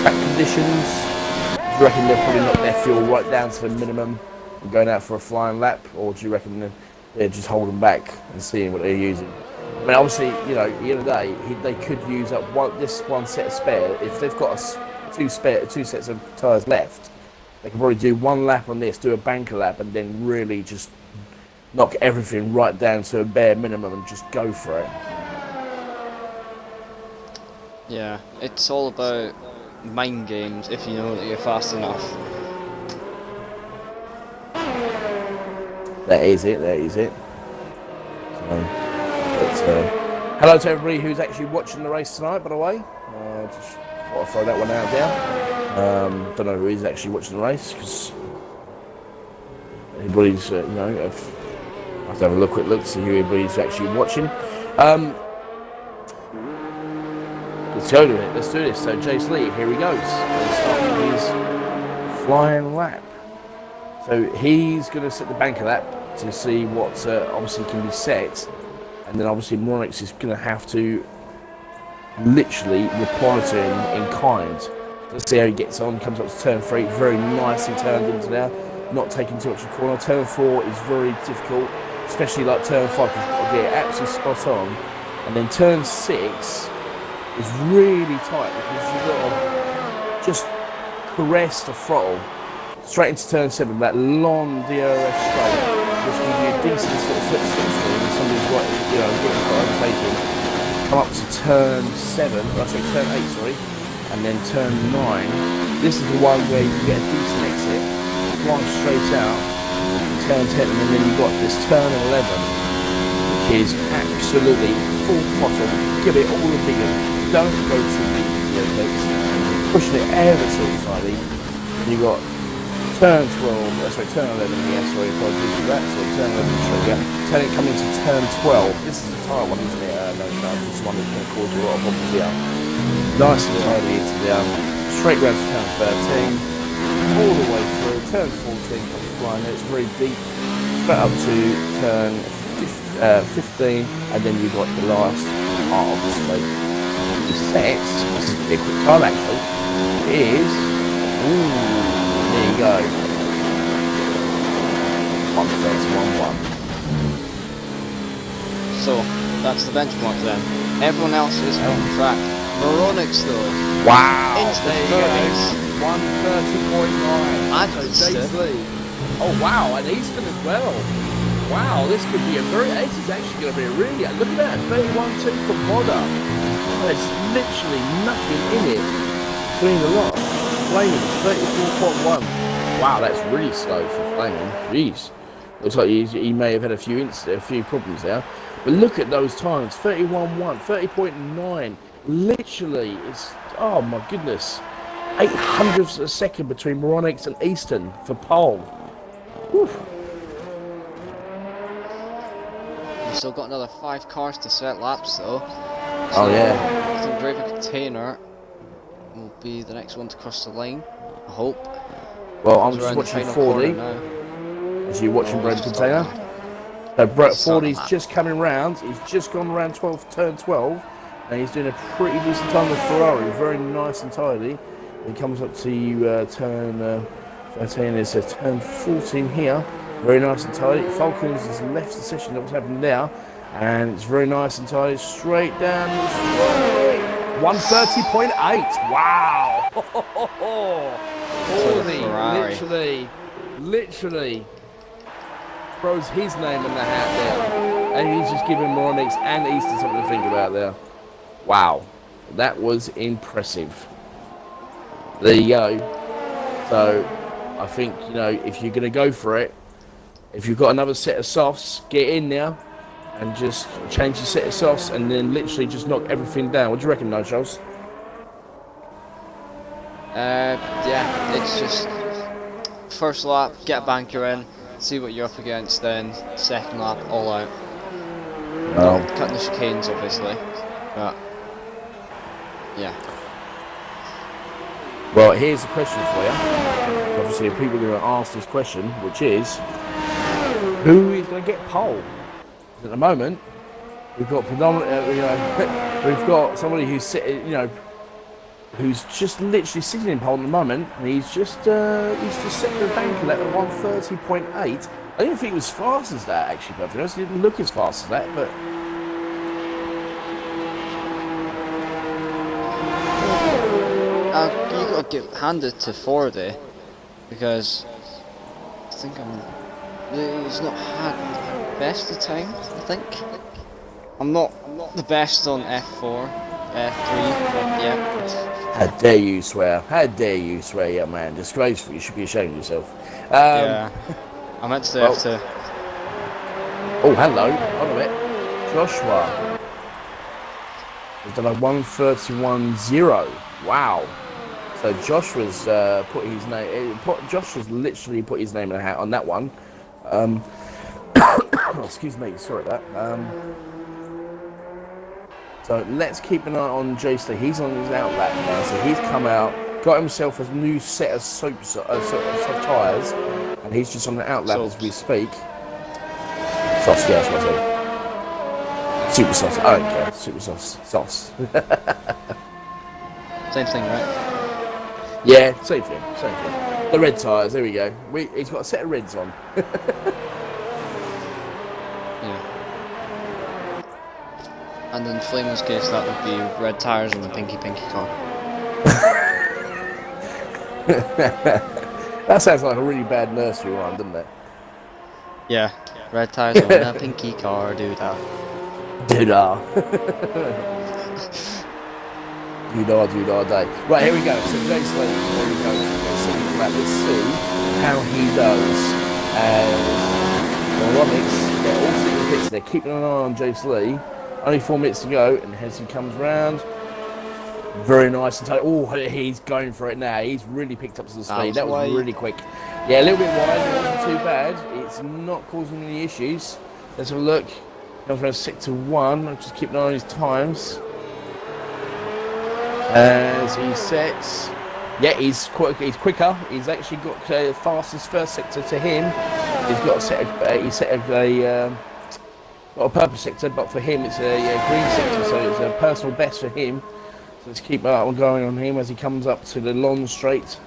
S2: Track conditions, do you reckon they'll probably knock their fuel right down to the minimum and going out for a flying lap, or do you reckon they're just holding back and seeing what they're using? I mean, obviously, you know, at the end of the day, they could use up one set of spare. If they've got two sets of tyres left, they can probably do one lap on this, do a banker lap, and then really just knock everything right down to a bare minimum and just go for it.
S1: Yeah, it's all about mind games if you know that you're fast enough.
S2: That is it. So, hello to everybody who's actually watching the race tonight, by the way. Just thought I'd throw that one out there. Don't know who is actually watching the race, because everybody's, you know, I have to have a quick look to see who everybody's actually watching. Let's go to it. Let's do this. So, Jace Lee, here he goes. He starts with his flying lap. So, he's going to set the banker lap to see what obviously can be set. And then obviously Moronix is going to have to literally reply to him in kind. Let's see how he gets on. Comes up to turn 3, very nicely turned into there, not taking too much of a corner. Turn 4 is very difficult, especially like turn 5, because you've got to get absolutely spot on. And then turn 6 is really tight, because you've got to just caress the throttle. Straight into turn 7, that long DRS straight, which gives you a decent sort of slipstream. Somebody's right, you know, getting for overtaking. Come up to turn 7, turn 8, sorry, and then turn 9. This is the one where you get a decent exit, fly straight out, turn 10, and then you've got this turn 11, which is absolutely full throttle. Give it all the bigger. Don't go too deep into the overtakes. Pushing it ever so slightly. And you've got turn 12, turn 11, apologies for that. So turn 11 trigger. Turn it coming to turn 12. This is the tight one, isn't it? No, this is one that's going to cause you a lot of problems here. Nice and tidy into the straight round to turn 13. All the way through. Turn 14 comes flying. It's very deep. Straight up to turn 15. And then you've got the last part of the straight. The set, this is a big quick time actually, is, there you go, 1:31.1.
S1: So, that's the benchmark then. Everyone else is on track. Moronix though.
S2: Wow!
S1: Into the 30s.
S2: 1:30.9.
S1: And
S2: so Jace Lee. Oh wow, and Easton as well. Wow, this could be this is actually going to be a really, look at that, 31.2 for Modder. There's literally nothing in it between the lot. Flaming, 34.1. Wow, that's really slow for Flaming. Jeez. Looks like he may have had a few problems there. But look at those times, 31.1, 30.9. Literally, it's, oh my goodness. 0.08 of a second between Moronix and Easton for pole. Whew.
S1: We've still got another 5 cars to set laps though.
S2: So yeah.
S1: I think Braver Container will be the next one to cross the line, I hope.
S2: Well, I'm just watching 40. As you're watching Braver Container. So 40's just coming round. He's just gone around turn 12. And he's doing a pretty decent time with Ferrari. Very nice and tidy. He comes up to turn 13. There's a turn 14 here. Very nice and tidy. Falcons has left the session. What's happened now? And it's very nice and tidy. Straight down the straight. 1:30.8. Wow. Holy, literally throws his name in the hat there. And he's just giving Moronix and Easton something to think about there. Wow. That was impressive. There you go. So I think, you know, if you're going to go for it, if you've got another set of softs, get in there and just change your set of softs and then literally just knock everything down. What do you reckon, No Charles?
S1: Yeah, it's just first lap, get a banker in, see what you're up against, then second lap, all out. Not cutting the chicanes, obviously, but yeah.
S2: Well, here's a question for you. Obviously, people are going to ask this question, which is, who is going to get pole? At the moment, we've got we've got somebody who's who's just literally sitting in pole at the moment, and he's just setting the bank at 130.8. I didn't think it was as fast as that, actually, but it didn't look as fast as that, but.
S1: You got to get handed to Fordy because I think he's not had the best of times. I think I'm not the best on F4, F3, but yeah.
S2: How dare you swear? How dare you swear, young man? Disgraceful. You should be ashamed of yourself.
S1: Yeah, I meant to say F2.
S2: Oh, hello. Hold on a minute. Joshua has done a 131.0. Wow. So Joshua's put his name. Joshua's literally put his name in a hat on that one. Excuse me. Sorry about that. So let's keep an eye on Jason. He's on his outlap now, so he's come out, got himself a new set of soft tyres, and he's just on the outlap as we speak. Sauce, yeah, that's what I said. Super sauce. I don't care. Super sauce. Sauce.
S1: Same thing, right?
S2: Yeah, same thing. Same thing. The red tyres. There we go. He's got a set of reds on.
S1: Yeah. And in Flamo's case, that would be red tyres and the pinky car.
S2: That sounds like a really bad nursery rhyme, doesn't it?
S1: Yeah. Red tyres on a pinky car, doodah.
S2: Doodah. Doodah day. Right, here we go. So Jason, here we go. Let's see how he does. And Moronics, they're all sitting in the pits. They're keeping an eye on Jace Lee. Only 4 minutes to go, and as he comes round, very nice and tight. Oh, he's going for it now. He's really picked up some speed. That was really quick. Yeah, a little bit wide. It wasn't too bad. It's not causing any issues. Let's have a look. Comes around 6 to 1. I'll just keep an eye on his times. As he sets. Yeah, he's quicker. He's actually got fastest first sector to him. He's got a set of got a purple sector, but for him it's a green sector, so it's a personal best for him. So let's keep that one going on him as he comes up to the long straight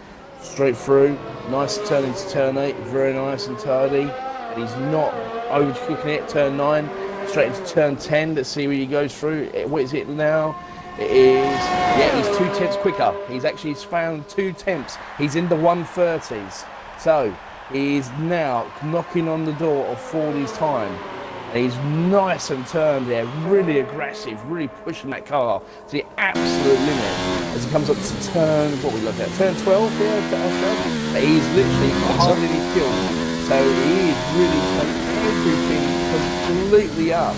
S2: through. Nice turn into turn 8, very nice and tidy. And he's not overcooking it. Turn 9, straight into turn 10. Let's see where he goes through. What is it now? It is, yeah, he's 2 tenths quicker. He's found 2 tenths. He's in the 130s. So he's now knocking on the door of Fordy's time. And he's nice and turned there, really aggressive, really pushing that car to the absolute limit as he comes up to turn, what we look at, turn 12 here, but he's literally hardly any fuel. So he is really taking everything completely up,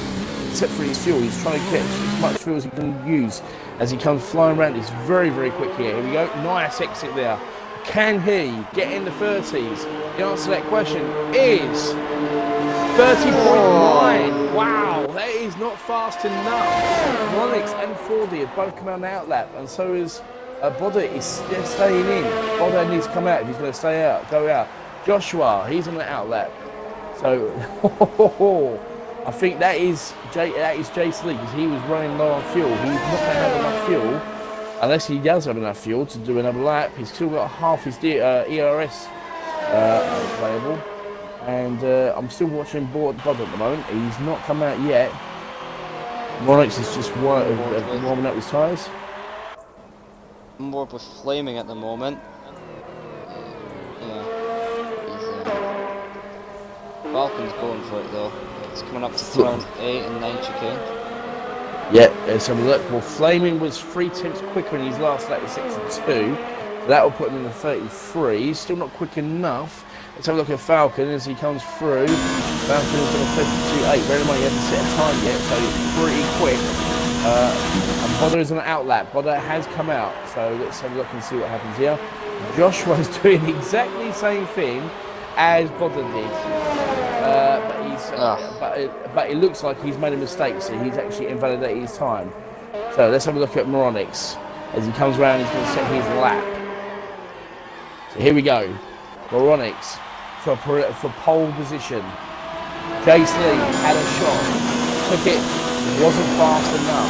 S2: except for his fuel. He's trying to catch as much fuel as he can use as he comes flying around. It's very, very quick here. Here we go, nice exit there. Can he get in the 30s? The answer to that question is 30.9. Wow, that is not fast enough. Monix and Fordy have both come out on the outlap, and so is Bodder is staying in. Bodder needs to come out if he's going to stay out, go out. Joshua, he's on the outlap. So, I think that is Jace Lee, because he was running low on fuel. He's not going to have enough fuel, unless he does have enough fuel to do another lap. He's still got half his ERS available. And I'm still watching Bod at the moment. He's not come out yet. Monix is just warming up his tyres.
S1: I'm more with Flaming at the moment. Yeah. Falcon's going for it though. It's coming up to turn 8 and 9 chicane.
S2: Yeah, let's have a look. Well, Flaming was 3 tenths quicker in his last lap with 6 and 2. So that will put him in the 33. He's still not quick enough. Let's have a look at Falcon as he comes through. Falcon is on a 52.8. Bear in mind he hasn't set a time yet, so it's pretty quick. And Bodder is on an outlap. Bodder has come out, so let's have a look and see what happens here. Joshua's doing exactly the same thing as Bodder did, but it looks like he's made a mistake, so he's actually invalidated his time. So let's have a look at Moronics as he comes around. He's going to set his lap. So here we go. Moronics for pole position. Jace Lee had a shot, took it, wasn't fast enough.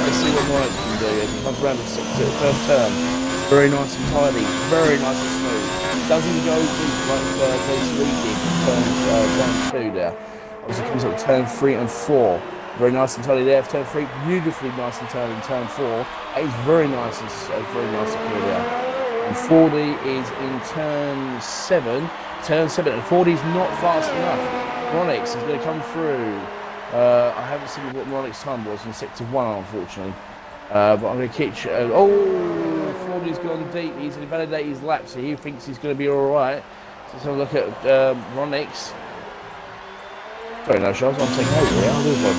S2: Let's see what Mike can do as he comes around the first turn. Very nice and tidy, very nice and smooth. Doesn't go deep like Chase Lee did in turn 2 there. Obviously comes up turn 3 and 4. Very nice and tidy there for turn 3. Beautifully nice and tidy in turn 4. It's very nice and secure there. And 40 is in turn 7. Turn 7 and 40 is not fast enough. Ronix is going to come through. I haven't seen what Ronix's time was in sector 1, unfortunately. But I'm going to keep... 40's gone deep. He's going to validate his lap, so he thinks he's going to be alright. So let's have a look at Ronix. Sorry, no, Charles, I'm taking over here. I'll lose my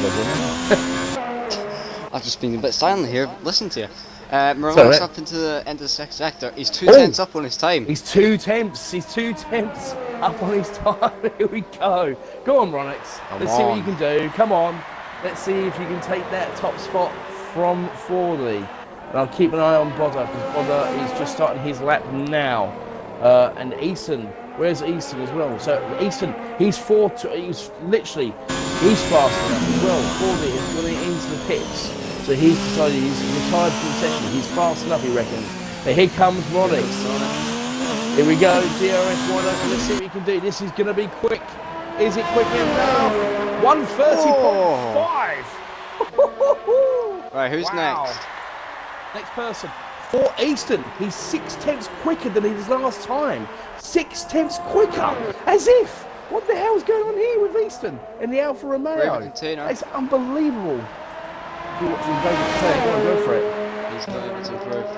S1: I've just been a bit silent here. Listen to you. Moronix up into the end of the second sector. He's 2 tenths up on his time.
S2: He's 2 tenths. He's 2 tenths up on his time. Here we go. Go on, Ronix. Let's see what you can do. Come on. Let's see if you can take that top spot from 40. And I'll keep an eye on Bodder, because Bodder is just starting his lap now. And Easton, where's Easton as well? So Easton, he's fast enough as well. 40 is going into the pits. So he's decided he's retired from the session. He's fast enough, he reckons. But here comes Ronix. Here we go, DRS1. Let's see what he can do. This is going to be quick. Is it quick enough? 130.5.
S1: Right, who's next?
S2: Next person. For Easton, he's 6 tenths quicker than his last time. 6 tenths quicker. As if. What the hell's going on here with Easton in the Alfa Romeo? It's unbelievable. Go for it.
S1: He's not able to improve.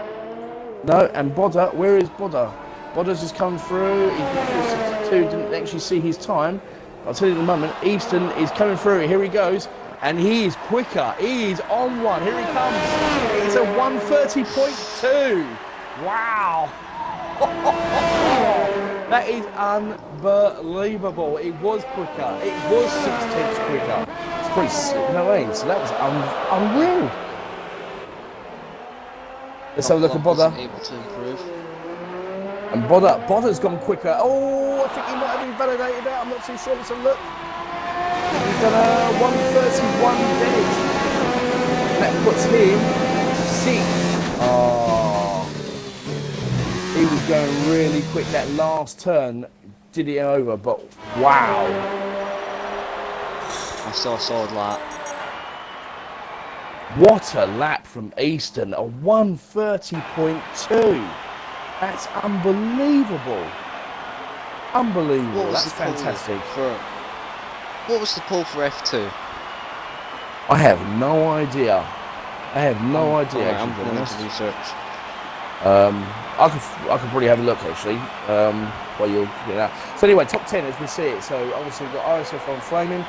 S2: No, and Bodder, where is Bodder? Bodder's just come through. He's got through 62, didn't actually see his time. I'll tell you in a moment. Easton is coming through. Here he goes. And he is quicker. He is on one. Here he comes. It's a 130.2. Wow. That is unbelievable. It was quicker. It was 6 tenths quicker. It's pretty, no way. So that was unreal. Let's have a look at Bodder.
S1: Able to improve.
S2: And Bodder's gone quicker. Oh, I think he might have been validated out. I'm not too sure. Let's have a look. He's done a 131 dead. That puts him 6th. Oh. He was going really quick. That last turn did it over, but wow.
S1: I saw a solid lap.
S2: What a lap from Easton. A 130.2. That's unbelievable. Unbelievable. That's fantastic.
S1: What was the pole for F2?
S2: I have no idea. I have no idea.
S1: I'm going to research.
S2: I could probably have a look actually. While you're out. So anyway, top 10 as we see it. So obviously we've got RSF1 Flaming,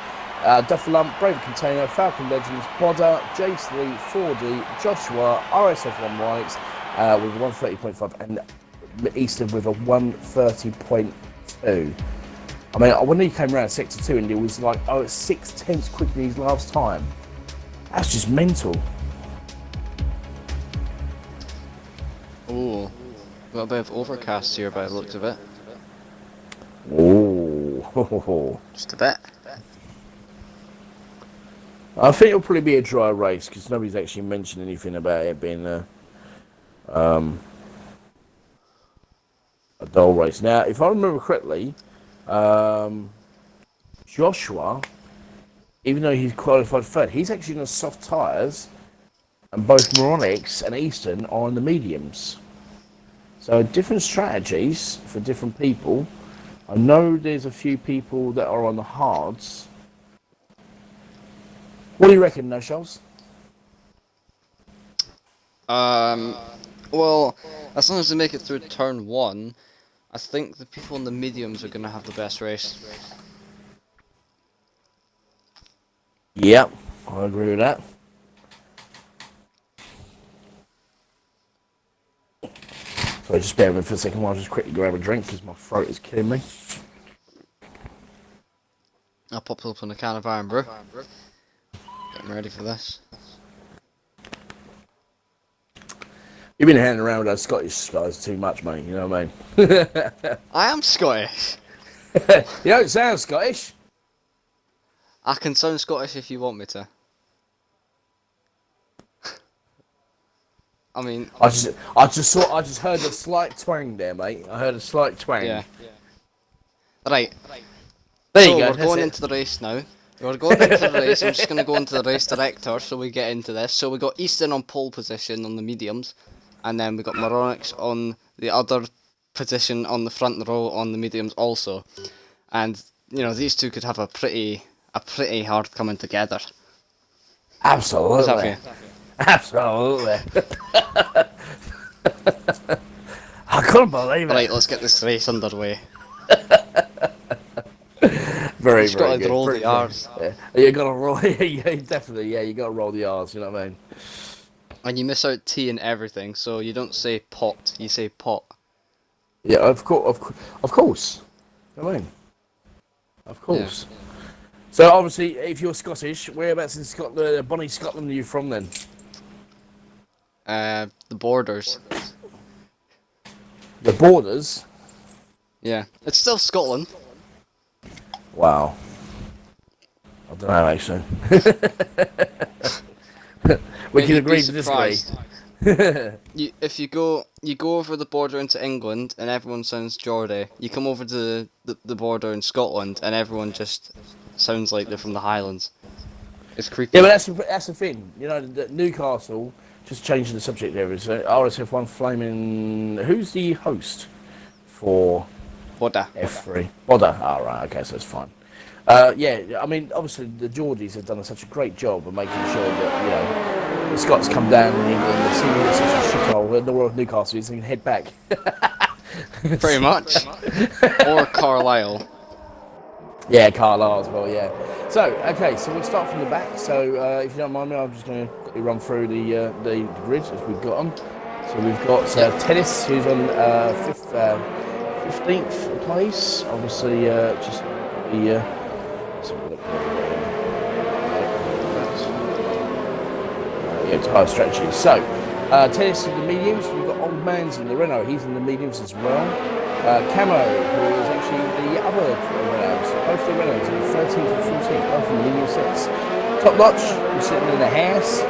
S2: Duffel Lump, Brave Container, Falcon Legends, Bodder, Jace Lee, 4D, Joshua, RSF1 Ronix with a 130.5 and Easton with a 130.2. I mean, when he came around sector 2 and it was like, oh, it's 6 tenths quicker than his last time. That's just mental.
S1: Oh, got a bit of overcast here by the looks of it.
S2: Oh,
S1: just a bit.
S2: I think it'll probably be a dry race because nobody's actually mentioned anything about it being a dull race. Now, if I remember correctly, Joshua, even though he's qualified third, he's actually on soft tyres, and both Moronix and Easton are on the mediums. So different strategies for different people. I know there's a few people that are on the hards. What do you reckon, no Charles?
S1: Well, as long as they make it through turn 1, I think the people in the mediums are going to have the best race.
S2: Yep, I agree with that. So just bear with me for a second while I just quickly grab a drink because my throat is killing me.
S1: I'll pop open a can of Iron Brew. Getting ready for this.
S2: You've been hanging around with those Scottish guys too much, mate, you know what I mean?
S1: I am Scottish.
S2: You don't sound Scottish.
S1: I can sound Scottish if you want me to. I mean,
S2: I just heard a slight twang there, mate. I heard a slight twang.
S1: yeah. Right.
S2: There
S1: So
S2: you go.
S1: we're
S2: That's
S1: going
S2: it.
S1: into the race now. We're going into the race. I'm just going to go into the race director so we get into this. So we got Easton on pole position on the mediums, and then we got Moronics on the other position on the front row on the mediums also. And you know, these two could have a pretty hard coming together.
S2: Absolutely.
S1: What's up here?
S2: Absolutely. I couldn't believe it.
S1: Right, let's get this race underway.
S2: Very,
S1: You've
S2: very
S1: got to
S2: good.
S1: roll
S2: Very
S1: the
S2: good.
S1: R's.
S2: Yeah. You got to roll. Yeah, definitely. Yeah, you got to roll the R's. You know what I mean?
S1: And you miss out T in everything, so you don't say pot, you say pot.
S2: Yeah, of course. Of course. You know what I mean? Of course. Yeah. So obviously, if you're Scottish, whereabouts in Scotland, Bonnie, Scotland, are you from then?
S1: The Borders.
S2: The Borders?
S1: Yeah, it's still Scotland.
S2: Wow. I don't know, actually. We can agree to disagree.
S1: If you go over the border into England and everyone sounds Geordie. You come over to the border in Scotland and everyone just sounds like they're from the Highlands. It's creepy.
S2: Yeah, but that's the thing. You know, Newcastle, just changing the subject there, is RSF1 flaming... Who's the host for
S1: Bodda.
S2: F3? Bodda. Oh, right, okay, so it's fine. Yeah, I mean, obviously the Geordies have done such a great job of making sure that, you know, the Scots come down in England, they see it's such a shithole, and the Royal Newcastle is and head back.
S1: Pretty much. Or Carlisle.
S2: Yeah, Carlisle as well, yeah. So, okay, so we'll start from the back. So, if you don't mind me, I'm just going to quickly run through the grid as we've got them. So we've got Tennis, who's on 15th place. Obviously, just the... tyre strategy. So, Tennis in the mediums. We've got Old Man's in the Renault. He's in the mediums as well. Camo, who is actually the other Renaults. Both the Renaults are 13th and 14th, both in the medium sets. Top Notch, who's sitting in the house.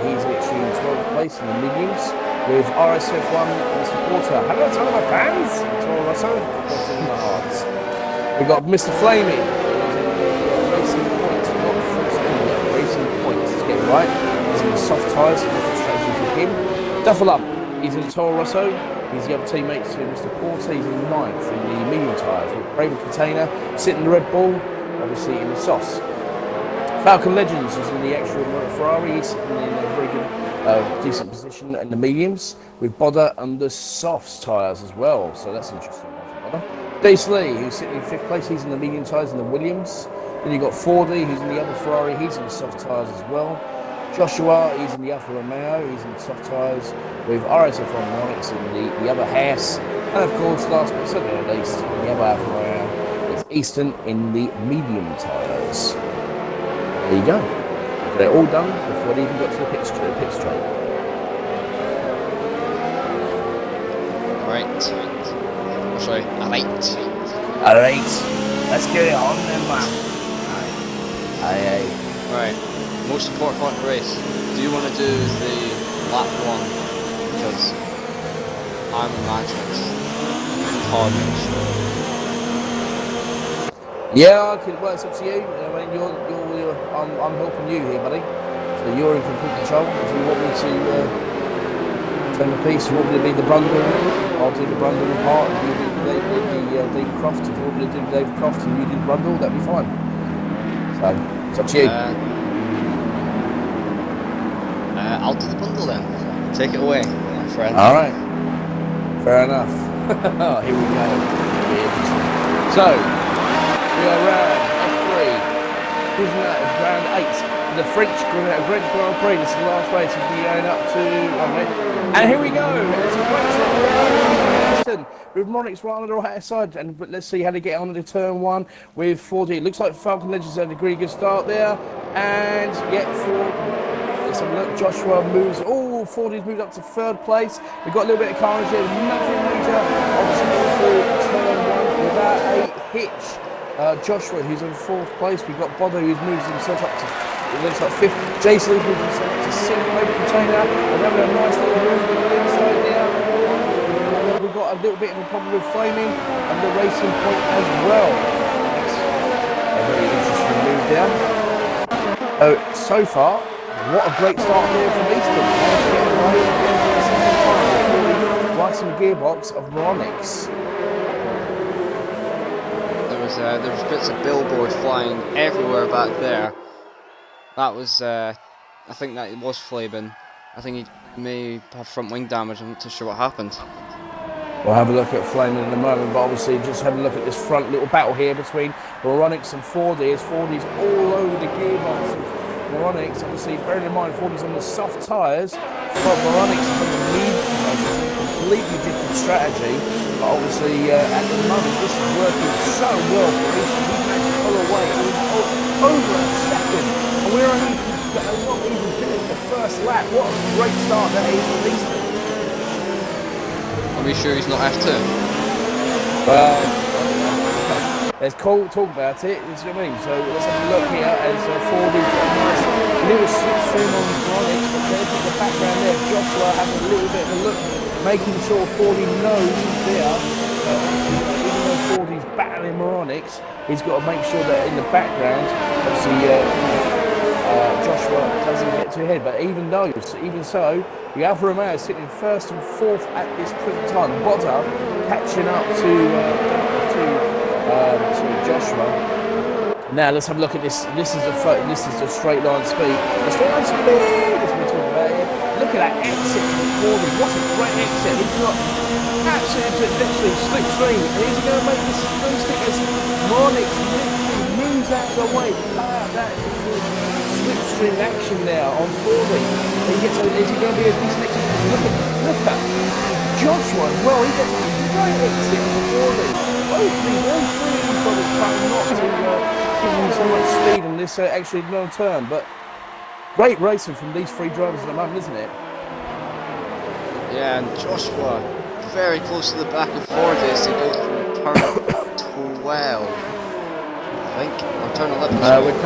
S2: He's actually in 12th place in the mediums. With RSF1 Mr. Porter. Hello to all my fans. Toro Rosso. In the hearts. We've got Mr. Flaming, who's in the Racing Point, not Force India, Racing Point, to get it right. He's in the soft tyres, so different strategies with him. Duffalum, he's in the Toro Rosso. He's the other teammates to Mr. Porter. He's in 9th in the medium tyres. With Braver Container, sitting in the Red Bull, obviously in the softs. Falcon Legends is in the actual Ferrari. He's sitting in a very good, decent position in the mediums. With Bodda and the softs tyres as well. So that's interesting. Dace Lee, who's sitting in 5th place. He's in the medium tyres in the Williams. Then you've got Fordy, who's in the other Ferrari. He's in the soft tyres as well. Joshua, he's in the Alfa Romeo, he's in the soft tyres, with RSF1 Monix in the other house, and of course, last but certainly not least, in the other Alfa Romeo, is Easton in the medium tyres. There you go. They're all done before they even got to the pit straight.
S1: Alright. Sorry,
S2: Alright. Let's get it on then, man. Aye.
S1: Right. Most important part of the race. Do you want to do the lap 1? Because I'm imagining it's hard.
S2: Yeah, I could. Well, it's up to you. I mean, I'm helping you here, buddy. So you're in complete control. If you want me to turn the piece, you want me to be the Brundle, I'll do the Brundle part. And you do the David Croft. If you want me to do the David Croft and you do the Brundle, that'd be fine. So it's up to you.
S1: I'll do the bundle then. Take it away, my friend.
S2: Alright. Fair enough. Here we go. So, we are round F3. Round 8. The French Grand Prix. This is the last race. We're going up to 1 minute. And here we go. It's a great with Monix right on the right side. And let's see how they get on to turn 1 with 4D. It looks like Falcon Legends had a really good start there. And yet, let's have a look. Joshua moves. Oh, Fordy's moved up to 3rd place. We've got a little bit of carnage here. Nothing major. Obviously, through turn 1 without a hitch. Joshua, who's in 4th place. We've got Bodo, who's moved himself up to it looks like fifth. Jason Lee's moved to sixth open container, and having a nice little move on the inside now. We've got a little bit of a problem with flaming and the racing point as well. That's a very interesting move there. So far, what a great start there from Easton. Right in the gearbox of Moronix.
S1: There was bits of billboard flying everywhere back there. That was, I think that it was Flaben. I think he may have front wing damage. I'm not too sure what happened.
S2: We'll have a look at Flamen in a moment, but obviously just have a look at this front little battle here between Moronix and Fordy's. Fordy's all over the gearbox of Moronix. Obviously, bearing in mind Fordy's on the soft tyres, but Moronix is on the medium tyres. It's a completely different strategy. But obviously, at the moment, this is working so well for Easton. He's managed to pull away over a second, and we're only not even finished the first lap. What a great start that is for Easton.
S1: Are we sure he's not F2?
S2: Well, there's talk about it, you see what I mean? So let's have a look here as Fordy's got a nice little slipstream on Moronix, but there's in the background there, Joshua having a little bit of a look, making sure Fordy knows he's there. Even though Fordy's battling Moronix, he's got to make sure that in the background, obviously, Joshua doesn't get too ahead, but even so, the Alfa Romeo is sitting first and fourth at this present time. Bodda catching up to Joshua. Now let's have a look at this. This is a straight line speed. The straight line speed, as we're talking about here. Look at that exit from Fordy. What a great exit! He's got absolutely literally slipstream. And is he going to make this stick as Moronix literally moves out of the way? That slipstream action there on Fordy. Is he going to be a decent exit? Look at Joshua as well. He gets a great exit on Fordy. All three of these brothers trying not to give him so much speed on this actually no turn. But great racing from these three drivers at the moment, isn't it?
S1: Yeah, and Joshua very close to the back of Fordy as they go through turn 12. I think. Or turn 11.
S2: We're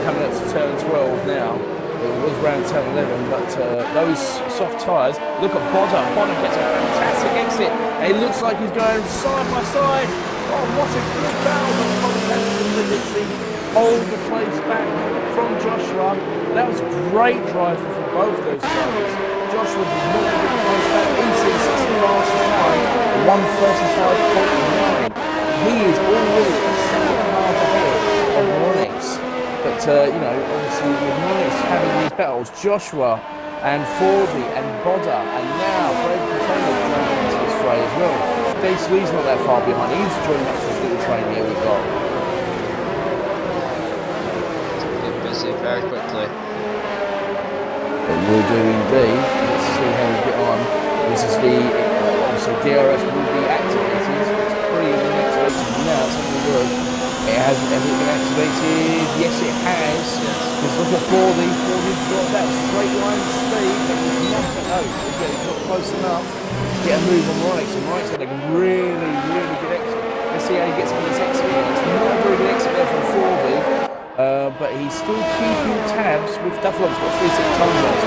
S2: coming up to turn 12 now. It was round 10, 11, but those soft tyres. Look at Bodda. Bodda gets a fantastic exit. It looks like he's going side by side. Oh, what a good battle! But Bodda's had to literally hold the place back from Joshua. That was a great drive for both those drivers. Joshua did not get the place back. Easy, 60 fastest time, 1:35.9. He is already 7.5 ahead of Moronix. But, obviously with Moronix having these battles, Joshua and Fordy and Bodda, and now Brave Container joining into this fray as well. Jason Lee's not that far behind. He's joining up to this little train here we've got.
S1: Get busy very quickly.
S2: It will do indeed. Let's see how we get on. This is obviously DRS will be activated. It's pretty in the next race now. It's having a look. It hasn't ever been activated. Yes, it has. Just look at Fordy. Fordy's got that straight line speed. But he's not close enough to get a move on Moronix. And Moronix had a really, really good exit. Let's see how he gets on this exit here. It's not a very good exit there from Fordy. But he's still keeping tabs with Dufflop's got 3-6 tons on it.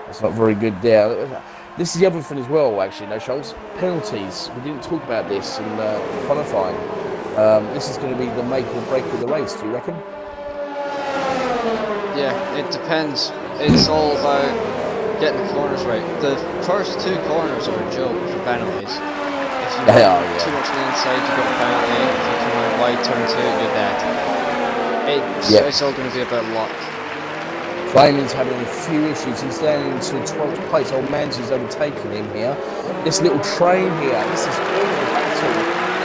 S2: That's not very good there. This is the other thing as well, actually, no Scholes. Penalties. We didn't talk about this in qualifying. This is going to be the make or break of the race, do you reckon?
S1: Yeah, it depends. It's all about getting the corners right. The first two corners are a joke for penalties. If you get too much on the inside, you got a penalty. If you come out wide turn 2, you're dead. It's all going to be about luck.
S2: Flaming's having a few issues. He's down into 12th place. Old Mansy's overtaking him here. This little train here, this is all the battle.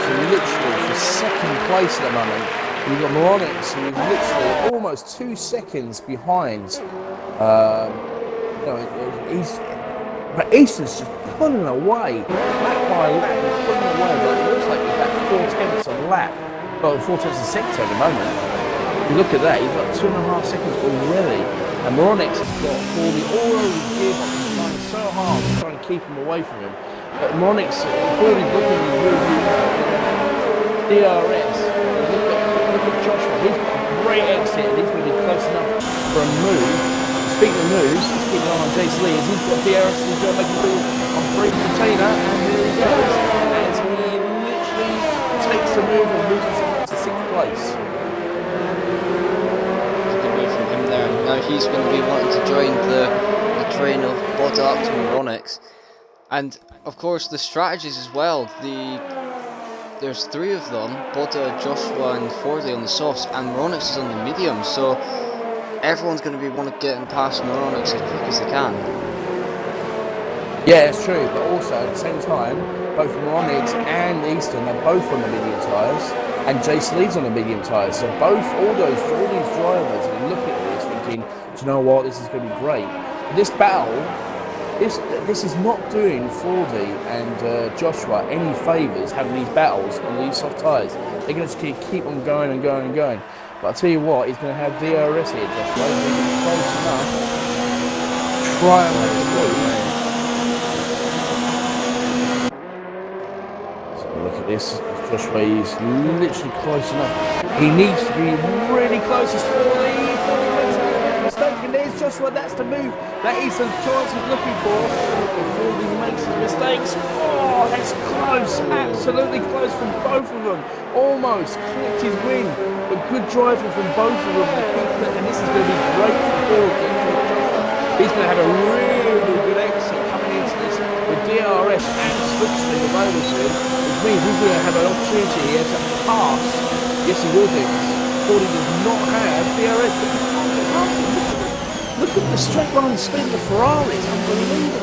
S2: So literally for second place at the moment. We've got Moronix, who is literally almost 2 seconds behind. But Easton's just pulling away. Lap by lap, he's pulling away. But it looks like he's at 4/10 a lap. Well, 4/10 a sector at the moment. You look at that, he's got 2.5 seconds already. And Moronix has got Fordy all over his gearbox. He's trying so hard to try and keep him away from him. But Moronix, Fordy's looking at his rear DRS. Look at Joshua. He's got a great exit exit, and he's going to be close enough for a move. Speaking of moves, let's keep an eye on Jace Lee, as he's got DRS, he's going to make a move on Brave Container, and there he goes, as he literally takes the move and moves himself to 6th place.
S1: Good move from him there. Now he's going to be wanting to join the train of Boda up to Moronix. And of course the strategies as well. There's 3 of them, Boda, Joshua and Fordy on the softs, and Moronix is on the mediums, so everyone's going to be wanting to get past Moronix as quick as they can.
S2: Yeah, it's true, but also at the same time, both Moronix and Easton are both on the medium tyres, and Jace Lee's on the medium tyres, so all these drivers are looking at this thinking, do you know what, this is going to be great. This battle, this is not doing Fordy and Joshua any favours having these battles on these soft tyres. They're going to just keep on going and going and going. But I'll tell you what, he's going to have DRS here, Joshua. He's going to be close enough. Try and make it move. So look at this. Joshua is literally close enough. He needs to be really close. It's 40 makes a mistake. And there's Joshua. That's the move that he's the chance he's looking for. Before he makes his mistakes. Oh, that's close. Absolutely close from both of them. Almost clipped his win. But good driving from both of them. And this is going to be great for Fordy. He's going to have a really good exit coming into this with DRS and slipstream available to him, which means he's going to have an opportunity here to pass. Yes, he will do. Fordy does not have DRS. Look at the straight line speed of the Ferrari. It's unbelievable.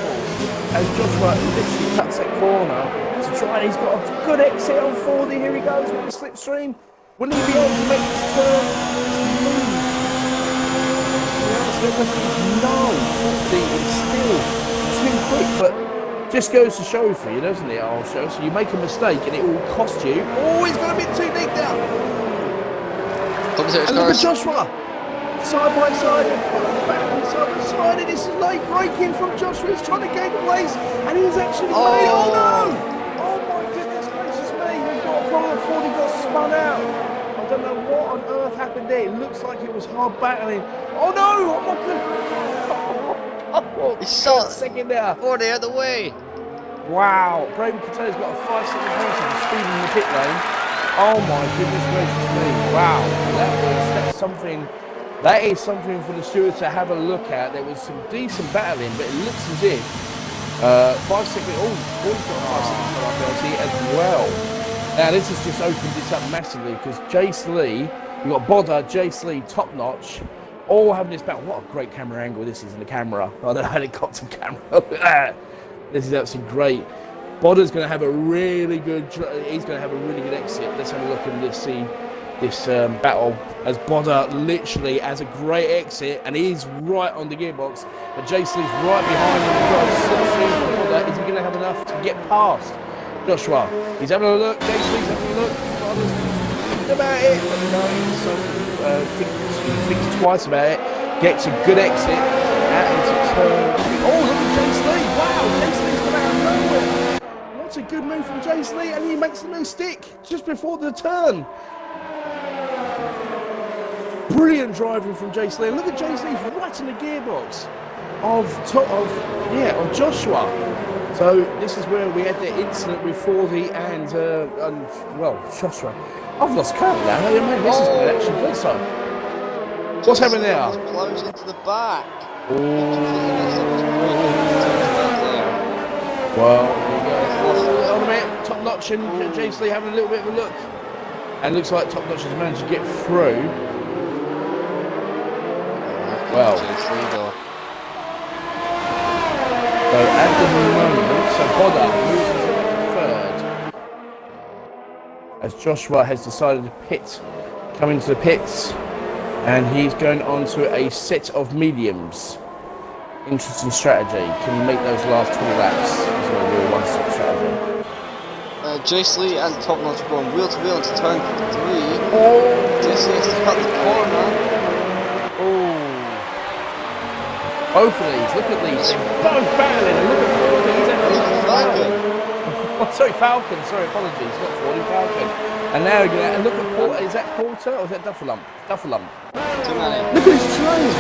S2: As Joshua literally cuts that corner to try, and he's got a good exit on Fordy. Here he goes with the slipstream. Wouldn't he be able to make this turn? The question is no. Fordy is still too quick, but just goes to show for you, doesn't it? I'll show. So you make a mistake and it will cost you. Oh, he's going to be too deep now. And look at Joshua. Side by side, back side by side, and it's late braking from Joshua. He's trying to gain the place, and he's actually made it. Oh no! Oh my goodness gracious me! We've got a problem. Fordy got spun out. I don't know what on earth happened there. It looks like it was hard battling. Oh no! Oh my goodness! Oh,
S1: he shot
S2: second there.
S1: Fordy out of the way.
S2: Wow! Brady Catella's got a 5-second penalty for speeding in the pit lane. Oh my goodness gracious me! Wow! That's something. That is something for the stewards to have a look at. There was some decent battling, but it looks as if 5-second. Oh, Fordy's got a 5-second penalty as well. Now this has just opened this up massively because Jace Lee, you've got Boda, Jace Lee, top notch, all having this battle. What a great camera angle this is in the camera. I don't know how they got some camera. This is absolutely great. Boda's going to have a really good. He's going to have a really good exit. Let's have a look and let's see this battle as Boda literally has a great exit and he's right on the gearbox, but Jace Lee's right behind him as well. Is he going to have enough to get past Joshua? He's having a look. Jace Lee's having a look. Boda's thinking about it, but no, he thinks twice about it. Gets a good exit into turn. Oh, look at Jace Lee! Wow, Jace Lee's come out of nowhere. What's a good move from Jace Lee, and he makes the move stick just before the turn. Brilliant driving from Jace Lee. Look at Jace Lee right in the gearbox of Joshua. So this is where we had the incident with Fordy and Joshua. I've lost count now. This is actually good. So what's happening there?
S1: Blows into the back.
S2: Well, on a minute, Top Notch and Jace Lee having a little bit of a look, and looks like Top Notch has managed to get through. Well, so at the moment, so Boda moves into third, as Joshua has decided to come into the pits, and he's going on to a set of mediums. Interesting strategy. Can you make those last 20 laps? He's going to do a one-stop strategy.
S1: Jace Lee and Top Notch are going wheel to wheel into turn 3. Oh! Jace Lee has to cut the corner.
S2: Both of these, look at these, they're both battling, and look at Fordy, he's at the
S1: Falcon.
S2: Sorry, Falcon, sorry, apologies, not Fordy, Falcon. And now we're going to look at Porter. Is that Porter or is that Duffalump? Duffalump.
S1: Too many.
S2: Look at this train.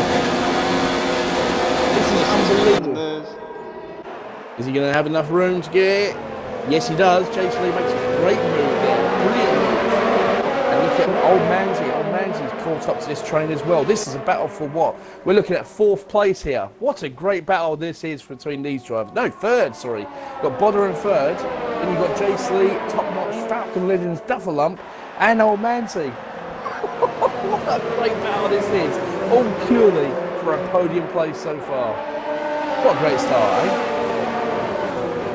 S2: This is unbelievable. Is he going to have enough room to get it? Yes, he does. Jason Lee makes a great move there. Brilliant move. And look at Old Manzi. Old Manzi's caught up to this train as well. This is a battle for what? We're looking at 4th place here. What a great battle this is between these drivers. No, 3rd, sorry. Got Bodder in 3rd. Then you've got Jason Lee, Top Notch, Falcon Legends, Duffalump, and Old Manzi. What a great battle this is. All purely for a podium place so far. What a great start, eh?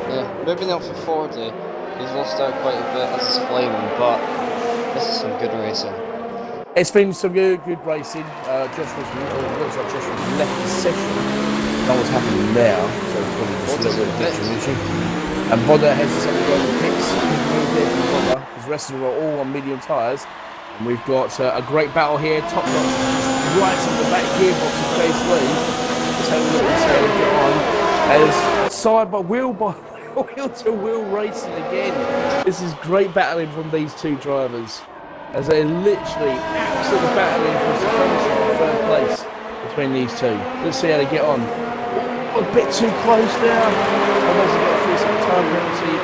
S1: Yeah, moving up for 40. He's lost out quite a bit as it's flaming, but this is some good racing.
S2: It's been some good racing. Josh was, looks like Josh was left the session. Know what's happening there, so it's probably just a little bit of distribution. And Bodder has something going on the pits. Good move there from Bodder, because the rest of them are all on medium tyres. And we've got a great battle here. Top Notch right on the back gearbox of Jace Lee. Let's have a look and see how they get on. As side by wheel to wheel racing again. This is great battling from these two drivers. As they're literally absolutely battling for supremacy for 3rd place between these two. Let's see how they get on. A bit too close there. Almost got through some time penalty.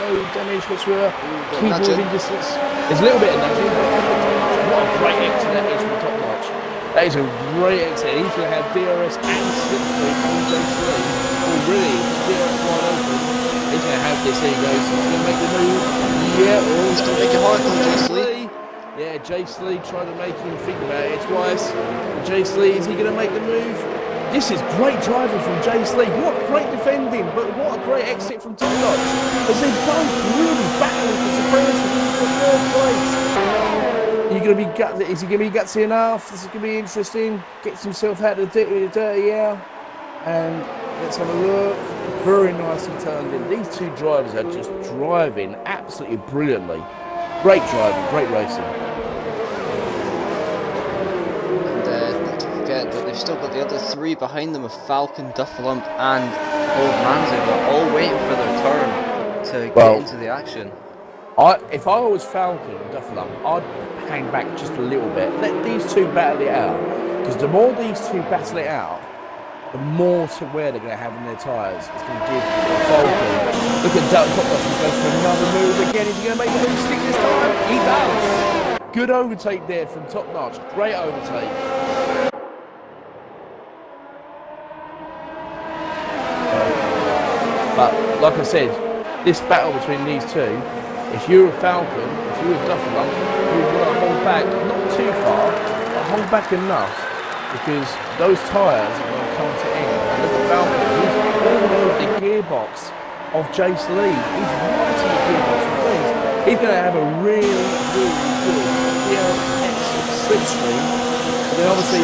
S2: No damage whatsoever. Keep moving distance. There's a little bit of nudging, but what a great exit that is from Top Notch. That is a great exit. He's going to have DRS and slipstream on Jace Lee. Already, DRS wide open. He's going to have this. There he goes. He's going to make the move. Yeah,
S1: he's going to make it hard on Jace Lee.
S2: Yeah, Jace Lee trying to make him think about it twice. Jace Lee, is he going to make the move? This is great driving from Jace Lee. What great defending, but what a great exit from Top Notch. As they both really battling for supremacy for 3rd place. Is he going to be gutsy enough? This is going to be interesting. Gets himself out of the dirty air. And let's have a look. Very nicely turned in. These two drivers are just driving absolutely brilliantly. Great driving, great racing.
S1: And not to forget that they've still got the other 3 behind them of Falcon, Duffalump, and Old Manzi. They're all waiting for their turn to get into the action.
S2: If I was Falcon and Duffalump, I'd hang back just a little bit. Let these two battle it out. Because the more these two battle it out, the more to wear they're going to have in their tyres. It's going to give Falcon. Look at Top Notch, he goes for another move again. Is he going to make the move stick this time? He does. Good overtake there from Top Notch. Great overtake. But like I said, this battle between these two, if you're a Falcon, if you're a Duffalump, you want to hold back, not too far, but hold back enough, because those tyres are going to come to end. And look at Falcon, he's all over the gearbox of Jace Lee. He's right in the gearbox of things. He's going to have a really good slipstream. And then obviously,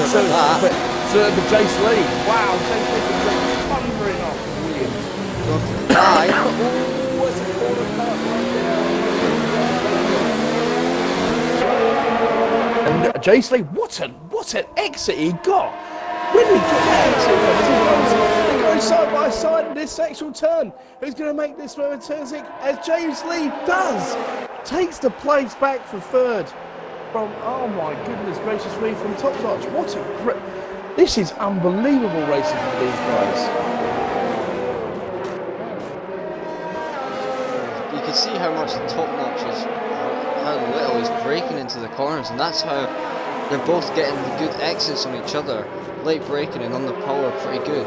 S2: but Jace Lee, wow, Jace Lee is just thundering off Williams. What's it called? And Jace Lee, what an exit he got! When did he get that exit from? He goes side by side in this actual turn. Who's going to make this moment turn 6? As Jace Lee does, takes the place back for 3rd. From, oh my goodness gracious me, from Top Notch. What a great... This is unbelievable racing from these guys.
S1: You can see how much the Top Notch is, how little he's braking into the corners, and that's how they're both getting the good exits on each other. Late braking and on the power, pretty good.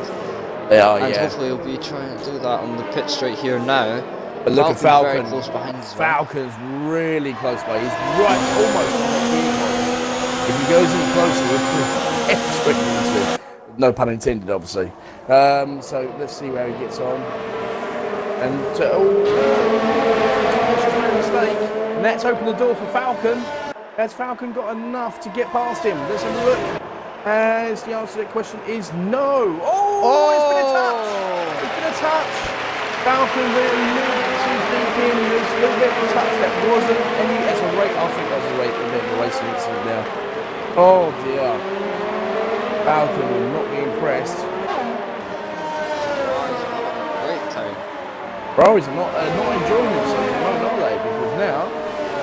S2: They are,
S1: and hopefully he'll be trying to do that on the pit straight here now.
S2: But look at Falcon.
S1: Very close behind as well.
S2: Falcon's really close by. He's right, almost on the gearbox. If he goes any closer, we'll enter into it. No pun intended, obviously. So let's see where he gets on. And mistake. And that's opened the door for Falcon. Has Falcon got enough to get past him? Let's have a look. As the answer to that question is no. It's been a touch. It's been a touch. Falcon really a little bit too deep in. There's a little bit of a touch that wasn't any. That's a rate. I think that's a bit of a racing incident now. Oh dear. Falcon will not be impressed.
S1: Great time.
S2: Bro, he's not enjoying himself at the moment, are they? Because now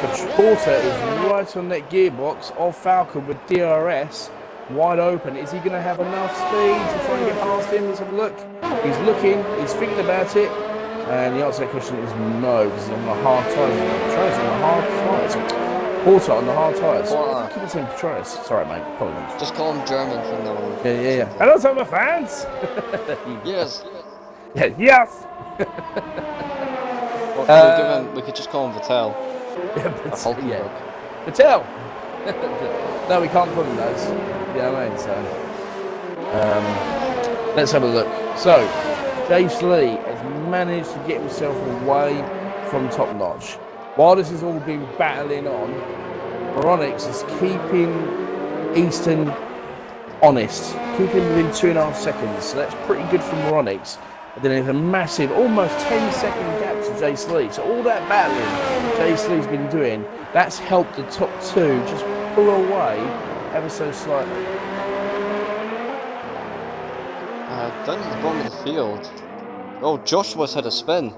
S2: But Porter is right on that gearbox of Falcon with DRS wide open. Is he going to have enough speed to try and get past him? Let's have a look. He's looking, he's thinking about it. And the answer to that question is no, because he's on the hard tyres. Petronas on the hard tyres. Porter on the hard tyres. I keep on saying Petronas. Sorry, mate. Apologies.
S1: Just call him German from now on.
S2: Yeah. Hello, summer fans.
S1: Yes.
S2: Yeah, yes.
S1: We could just call him Vettel.
S2: Yeah. Vettel. No, we can't call him those. You know what I mean? So, let's have a look. So, Jace Lee has managed to get himself away from Top Notch. While this has all been battling on, Veronix is keeping Easton honest, keeping within 2.5 seconds. So that's pretty good from Veronix. But then there's a massive, almost 10-second gap to Jace Lee. So all that battling Jace Lee's been doing, that's helped the top two just pull away ever so slightly.
S1: Down to the bottom of the field. Oh, Joshua's had a spin.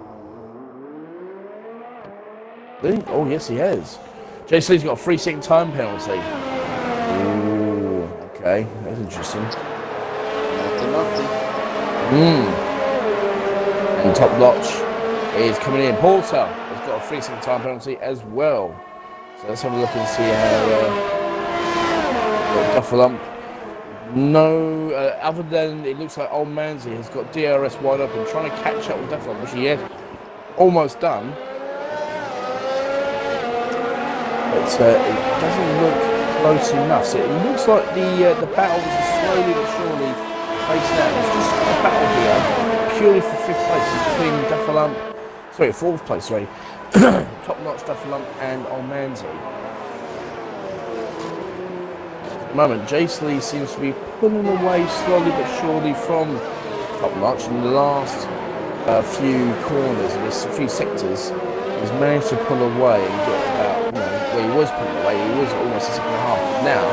S2: Oh, yes, he has. Jace Lee's got a 3-second time penalty. Ooh, okay, that's interesting. And Top Notch is coming in. Porter has got a 3-second time penalty as well. So let's have a look and see how Duffalump. No, other than it looks like Old Manzi has got DRS wide open, trying to catch up with Duffalump, which he had almost done. But it doesn't look close enough. So it looks like the battle is slowly but surely facing out. It's just a battle here, purely for 5th place between Duffalump, sorry, 4th place, sorry, Top Notch, Duffalump, and Almanzi. At the moment, Jace Lee seems to be pulling away slowly but surely from Top Notch in the last few corners, in a few sectors. He's managed to pull away and get about, where he was pulling away, he was almost a second and a half. But now,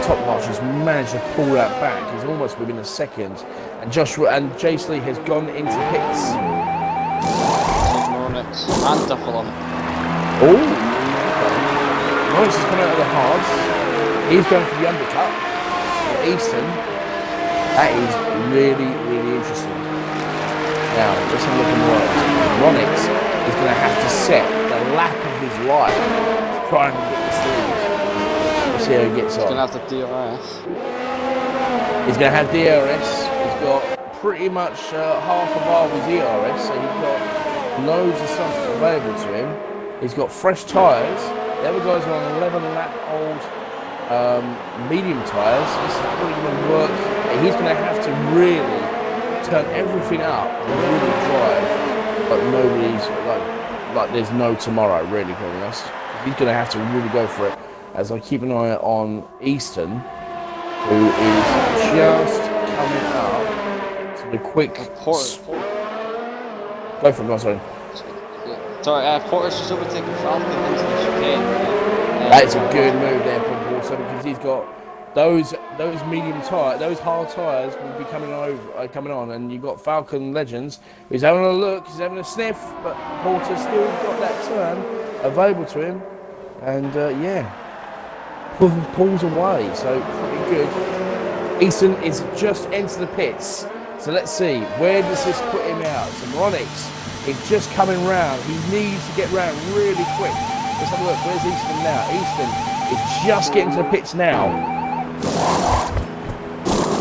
S2: Top Notch has managed to pull that back. He's almost within a second. And Jace Lee has gone into pits.
S1: And Duffalump.
S2: Oh! Morris has come out of the hards. He's going for the undercut. Easton. That is really, really interesting. Now, let's have a look at Ronix is going to have to set the lap of his life to try and get this lead. Let's see how he gets on.
S1: He's going to have the DRS.
S2: He's going to have DRS. He's got pretty much half a bar with DRS, so he's got loads of stuff available to him. He's got fresh tyres. The other guys are on 11-lap old medium tyres. This is probably going to work. He's going to have to really turn everything up and really drive. But nobody's like there's no tomorrow, really, to be honest. He's going to have to really go for it. As I keep an eye on Easton, who is just coming up to the quick. Go for it, go sorry.
S1: Sorry, Porter's just overtaking Falcon into the chicane.
S2: That's a good move there from Porter, because he's got those medium tyre, those hard tyres will be coming on, and you've got Falcon Legends who's having a look, he's having a sniff, but Porter's still got that turn available to him, and pulls away, so pretty good. Easton is just into the pits, so let's see, where does this put him out? So Ronix is just coming round, he needs to get round really quick. Let's have a look, where's Easton now? Easton is just getting to the pits now.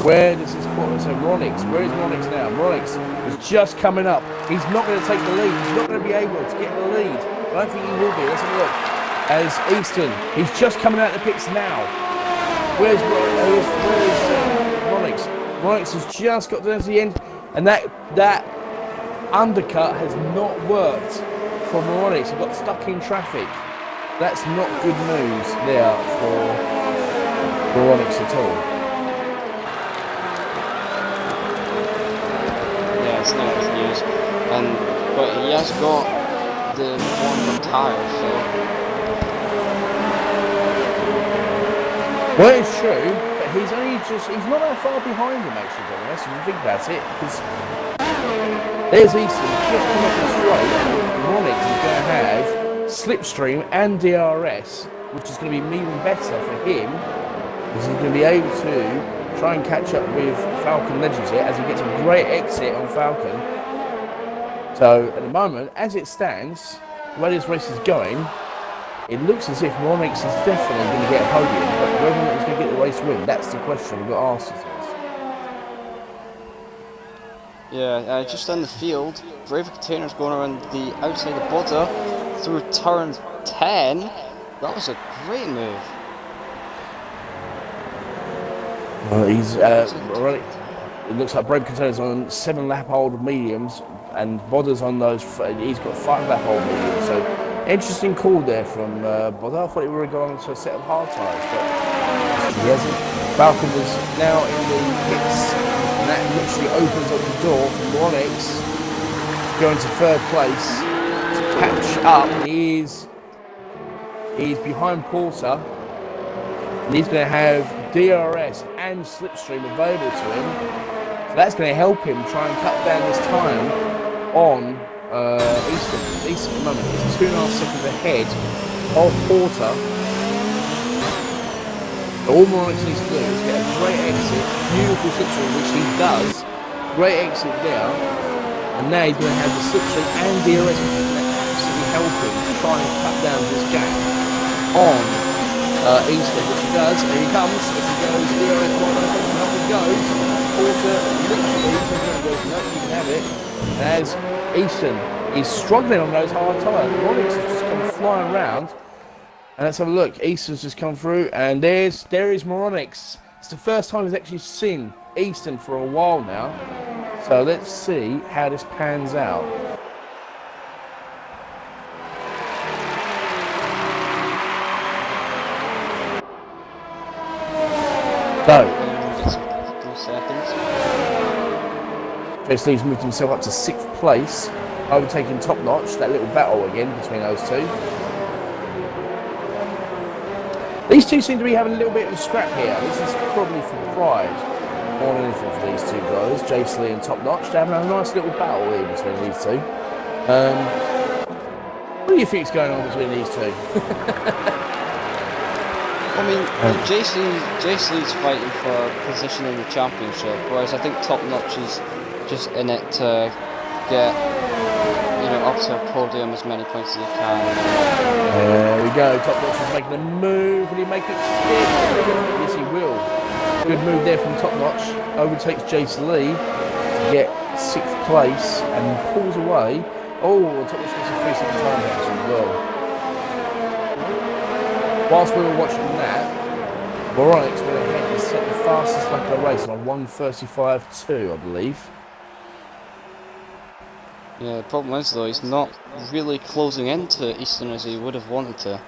S2: Where does this put? So Ronix, where is Ronix now? Ronix is just coming up. He's not going to take the lead. He's not going to be able to get the lead. I don't think he will be. Let's have a look. As Easton, he's just coming out of the pits now. Where's Ronix? Ronix has just got to the end, and that undercut has not worked for Ronix. He got stuck in traffic. That's not good news there for Ronix at all.
S1: Yeah, it's not good news. But he has got the warmer tyres, so.
S2: Well, it's true, but he's not that far behind him, actually, to be honest, if you think about it, because there's Easton just come up the straight, and Ronix is going to have slipstream and DRS, which is going to be even better for him, because he's going to be able to try and catch up with Falcon Legends here as he gets a great exit on Falcon. So at the moment, as it stands, the way this race is going, it looks as if Monix is definitely going to get a podium, but whether or not he's going to get the race win, that's the question we've got to ask ourselves.
S1: Yeah, just on the field, Brave Container's going around the outside of the border through turn 10. That was a great move.
S2: Well, he's right. It looks like Brave Container's on 7-lap old mediums, and Bodder's on those. He's got 5-lap old mediums. So interesting call there from Bodder. I thought he would have gone to a set of hard tyres, but he hasn't. Falcon was now in the pits, and that literally opens up the door for Onyx to go into 3rd place to catch up. He's behind Porter, and he's going to have DRS and slipstream available to him. So that's going to help him try and cut down this time on Easton. Easton at the moment is 2.5 seconds ahead of Porter. All Morris needs to do is get a great exit, beautiful slipstream, which he does. Great exit there, and now he's going to have the slipstream and DRS, which is going to absolutely help him to try and cut down this gap on Easton, which he does. There he comes, as he goes, DRS one open, up he goes. Porter literally goes, no, you can have it. As Easton is struggling on those hard tyres, Morris has just come flying around. And let's have a look. Easton's just come through, and there is Moronix. It's the first time he's actually seen Easton for a while now. So let's see how this pans out. So, Chase Lee's moved himself up to 6th place, overtaking Top Notch. That little battle again between those two. These two seem to be having a little bit of a scrap here. This is probably for pride more than anything for these two brothers, Jace Lee and Top Notch. They're having a nice little battle here between these two. What do you think's going on between these two?
S1: I mean, Jace Lee's fighting for position in the championship, whereas I think Top Notch is just in it to get, up to a podium as many points as he can.
S2: There we go. Top Notch is making a move. Will he make it stick? Yes, he will. Good move there from Top Notch. Overtakes Jason Lee to get 6th place and pulls away. Oh, Top Notch gets a 3-second time out as well. Whilst we were watching that, Moronics went ahead and set the fastest lap of the race on 1:35.2, I believe.
S1: Yeah, the problem is though, he's not really closing into Easton as he would have wanted to.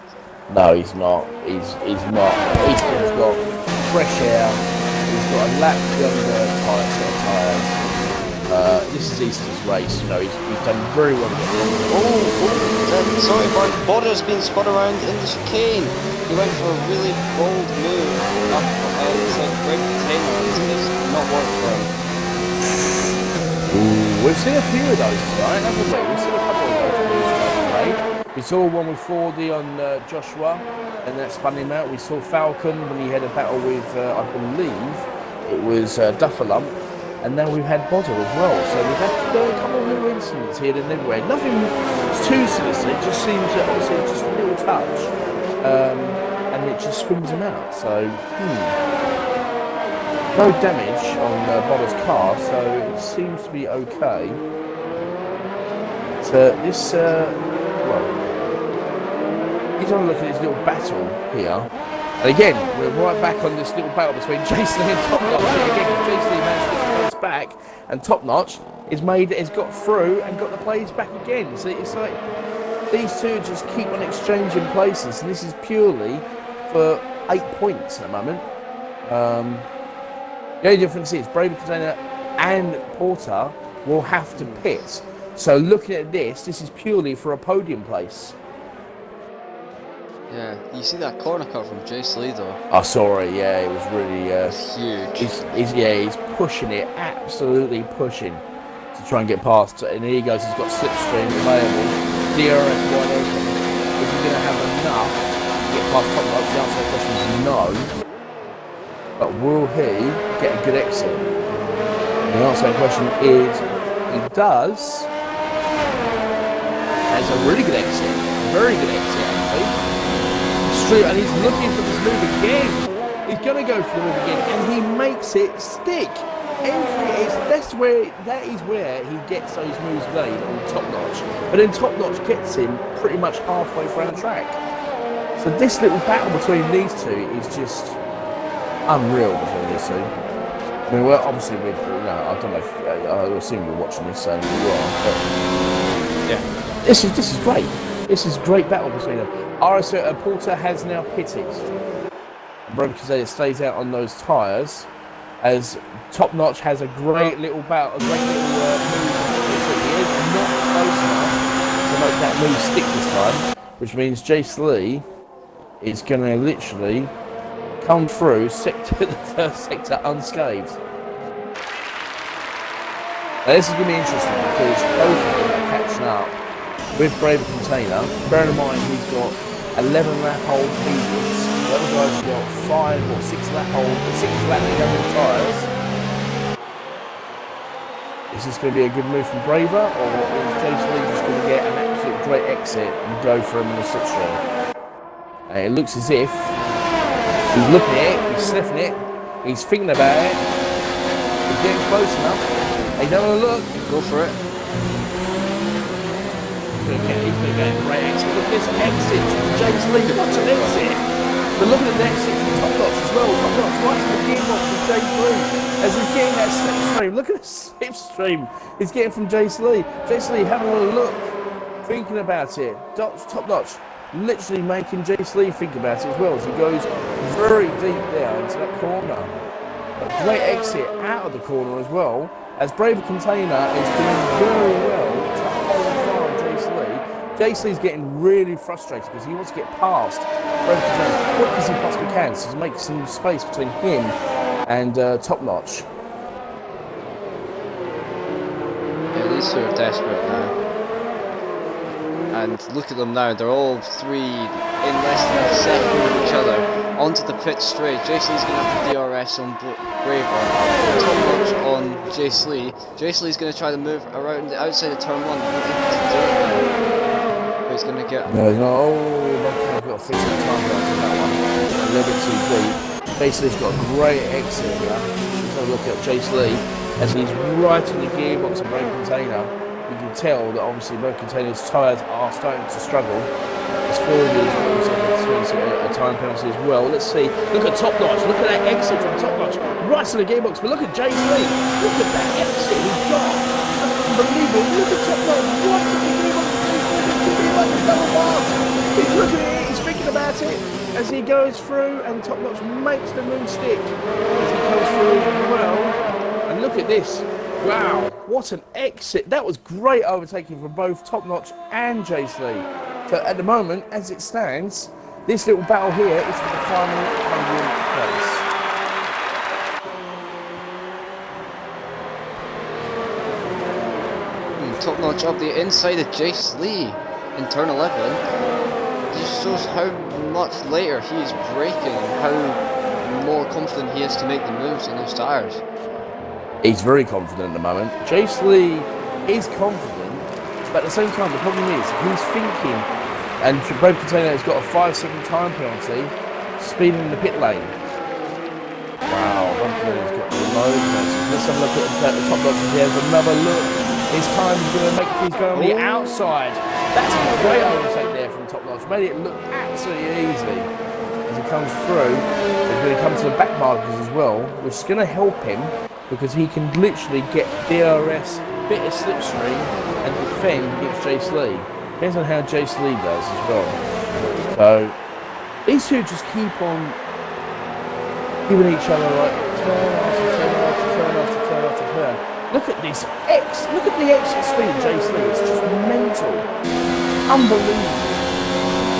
S2: No, he's not. He's not. Easton's got fresh air. He's got a lap younger tyres. This is Easton's race. He's done very well.
S1: Sorry, Border's been spun around in the chicane. He went for a really bold move up inside the brake container. It's not worked for him.
S2: We've seen a few of those tonight, haven't we? We've seen a couple of those. We saw one with 4D on Joshua, and that spun him out. We saw Falcon when he had a battle with, I believe, it was Duffalump, and now we've had Bodder as well. So we've had a couple of little incidents here and everywhere. Nothing too sinister. It just seems that obviously just a little touch, and it just spins him out. So, no damage on Bodder's car, so it seems to be okay. So this, he's on a look at his little battle here. And again, we're right back on this little battle between Jason and Top Notch. Again, Jason managed to get the place back, and Top Notch has got through and got the place back again. So it's like these two just keep on exchanging places, and this is purely for 8 points at the moment. The only difference is Brave Container and Porter will have to pit. So looking at this is purely for a podium place.
S1: Yeah, you see that corner cut from Jace Lee though?
S2: I saw it, yeah, it was really
S1: huge.
S2: He's pushing it, absolutely pushing to try and get past. And here he goes, he's got slipstream available. DRS wide open. going to have enough to get past Top Notch? The answer to the question is no. But will he get a good exit? The answer to the question is he does. Has a really good exit. Very good exit, actually. Straight, and he's looking for this move again. He's going to go for the move again, and he makes it stick. That is where he gets those moves made on Top Notch. But then Top Notch gets him pretty much halfway through the track. So this little battle between these two is just unreal between these two. I mean, well, obviously, I don't know if I assume you're watching this, so you are. But yeah, this is great. This is great battle between them. RSF Porter has now pitted. Because it stays out on those tyres, as Top Notch has a great little battle, a great little move. He is not close enough to make that move stick this time, which means Jace Lee is going to literally come through the first sector unscathed. Now this is going to be interesting because both of them are catching up with Braver Container. Bear in mind he's got 11 lap old mediums. The other guy's got 6 lap younger tyres. Is this going to be a good move from Braver, or is Jason Lee just going to get an absolute great exit and go for him in the slipstream? And it looks as if he's looking at it, he's sniffing it, he's thinking about it, he's getting close enough. He's having a look.
S1: Go for it.
S2: He's going to get a great exit. Look at this exit from James Lee. What's an exit? But look at the exit from Top Notch as well. Top Notch right to the gearbox from James Lee as he's getting that slipstream. Look at the slipstream he's getting from Jace Lee. Jace Lee having a look, thinking about it. Top Notch literally making Jace Lee think about it as well as he goes very deep there into that corner. A great exit out of the corner as well, as Braver Container is doing very well to hold on Jace Lee. Jace Lee's getting really frustrated because he wants to get past Braver Container as quick as he possibly can, so to make some space between him and Top Notch.
S1: Yeah, these two are desperate now. And look at them now, they're all three in less than a second of each other. Onto the pit straight. Jace Lee's going to have the DRS on Braver. Top Notch on Jace Lee. Jace Lee's going to try to move around the outside of turn 1. But he's going to get...
S2: No, he's not. Oh, I've got a fix of time on that one. A little bit too deep. Jace Lee's got a great exit here. Let's have a look at Jace Lee as he's right in the gearbox of Braver Container. You can tell that obviously Braver Container's tyres are starting to struggle. It's 4 years a time penalty as well. Let's see. Look at Top Notch. Look at that exit from Top Notch. Right to the gearbox. But look at Jace Lee. Look at that exit he got. Unbelievable. Look at Top Notch. Right to the gearbox. He's looking at it. He's thinking about it as he goes through, and Top Notch makes the move stick as he goes through as well. And look at this. Wow, what an exit. That was great overtaking from both Top Notch and Jace Lee. So at the moment, as it stands, this little battle here is for the final podium place.
S1: Top Notch up the inside of Jace Lee in turn 11. It just shows how much later he is braking and how more confident he is to make the moves on those tyres.
S2: He's very confident at the moment. Jace Lee is confident, but at the same time, the problem is he's thinking, and Braver Container has got a 5-second time penalty, speeding in the pit lane. Wow, Braver Container's got loads of penalties. Let's have a look at the Top Notch. Here's another look. His time is going to make he's going on the outside. That's a great overtake there from Top Notch. Made it look absolutely easy. As he comes through, he's going to come to the back markers as well, which is going to help him, because he can literally get DRS, bit of slipstream, and defend against Jace Lee. Depends on how Jace Lee does as well. So these two just keep on giving each other like turn after turn after turn after turn after turn. Look at this look at the exit speed of Jace Lee. It's just mental, unbelievable.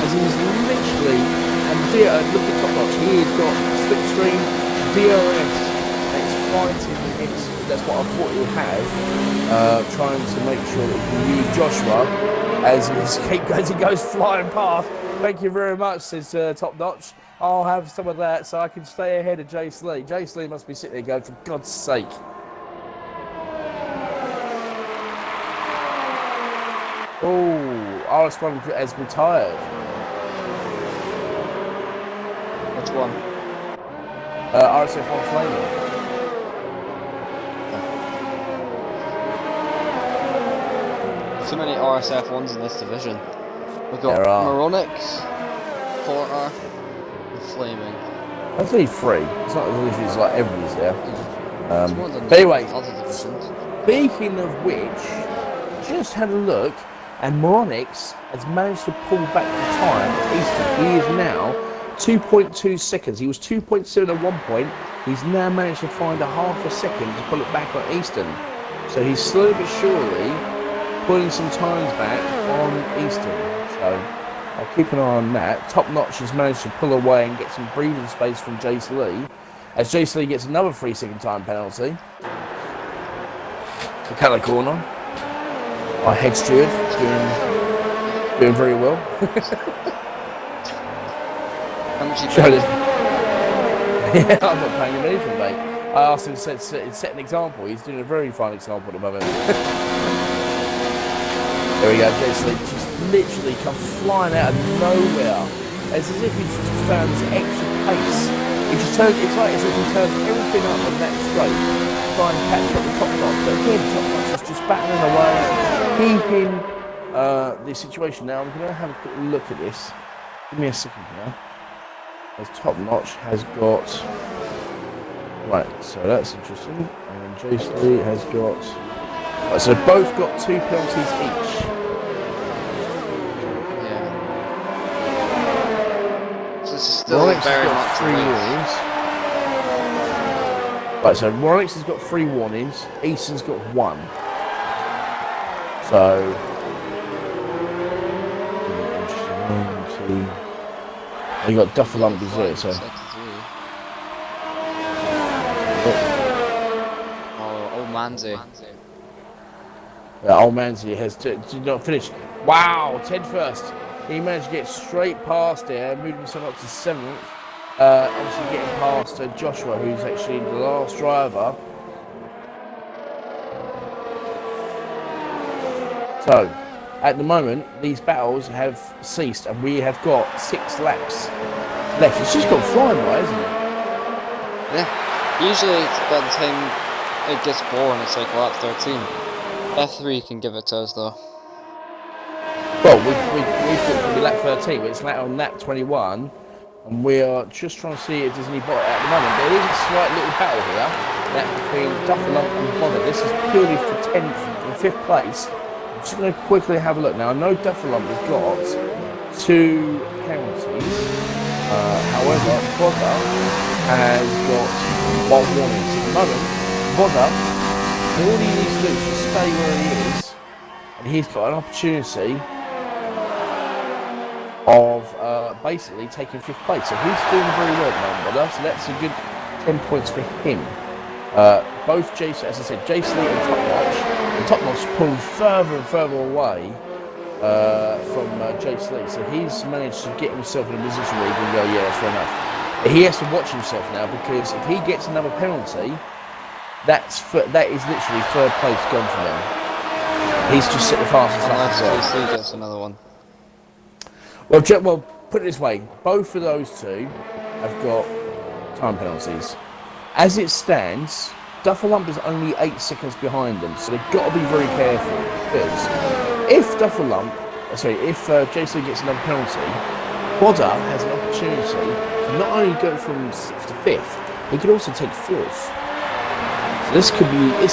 S2: As he's literally look at Top Notch. He's got slipstream, DRS. Fighting against, that's what I thought he would have, trying to make sure that he can use Joshua as he goes flying past. Thank you very much, says Top Notch. I'll have some of that so I can stay ahead of Jace Lee. Jace Lee must be sitting there going, for God's sake. Oh, RS1 has retired.
S1: Which one?
S2: RSF1 Flaming.
S1: Too many RSF1s in this division. We've got Moronics, Porter, and Flaming.
S2: That's only 3. It's not as if it's like everybody's there.
S1: It's more than
S2: but anyway,
S1: other divisions.
S2: Speaking of which, just had a look, and Moronics has managed to pull back the time. Easton, he is now 2.2 seconds. He was 2.7 at one point. He's now managed to find a half a second to pull it back on Easton. So he's slowly but surely pulling some times back on Easton. So I'll keep an eye on that. Top Notch has managed to pull away and get some breathing space from Jace Lee, as Jace Lee gets another 3-second time penalty. To cut the corner. Our head steward doing very well.
S1: How much you
S2: paid? Yeah, I'm not paying him anything, mate. I asked him to set an example. He's doing a very fine example at the moment. There we go, Jace Lee just literally come flying out of nowhere. It's as if he's just found this extra pace. It's like as if he turns everything up on that straight, try and catch up the Top Notch. But again, Top Notch is just battling away, keeping the situation. Now I'm going to have a quick look at this. Give me a second here. As Top Notch has got... Right, so that's interesting. And Jace Lee has got... Right, so they've both got 2 penalties each.
S1: Yeah. So this is still very much
S2: 3 warnings. Right, so Ronix has got 3 warnings. Easton's got 1. So... Interesting. 1, 2... Oh, you got Duffalump as well, so...
S1: Oh, old Manzi.
S2: Old Manzi has not finished. Wow, 10th first. He managed to get straight past there, moved himself up to 7th. Obviously getting past Joshua, who's actually the last driver. So, at the moment, these battles have ceased, and we have got 6 laps left. It's just gone flying by, isn't it?
S1: Yeah. Usually, by the time it gets boring, it's like lap 13. F3 can give it to us, though.
S2: Well, we thought it would be lap 13, but it's on lap 21, and we are just trying to see if there's any bother at the moment. There is a slight little battle here. That's between Duffalump and Bonner. This is purely for 10th and 5th place. I'm just going to quickly have a look. Now, I know Duffalump has got 2 penalties. However, Bonner has got 1 warning. So at the moment, Bonner, all he needs to do is just stay where he is, and he's got an opportunity of basically taking 5th place. So he's doing very well at the moment, Bonner. So that's a good 10 points for him. Both Jace, as I said, Jace Lee and Top Notch. And Top Notch pulled further and further away from Jace Lee. So he's managed to get himself in a position where he can go, yeah, that's fair enough. He has to watch himself now, because if he gets another penalty, that is literally 3rd place gone for him. He's just set the fastest lap as well.
S1: Jace Lee gets another one.
S2: Well, put it this way, both of those 2 have got time penalties. As it stands, Duffalump is only 8 seconds behind them, so they've got to be very careful, because if Jace Lee gets another penalty, Bodder has an opportunity to not only go from 6th to 5th, he could also take 4th. So this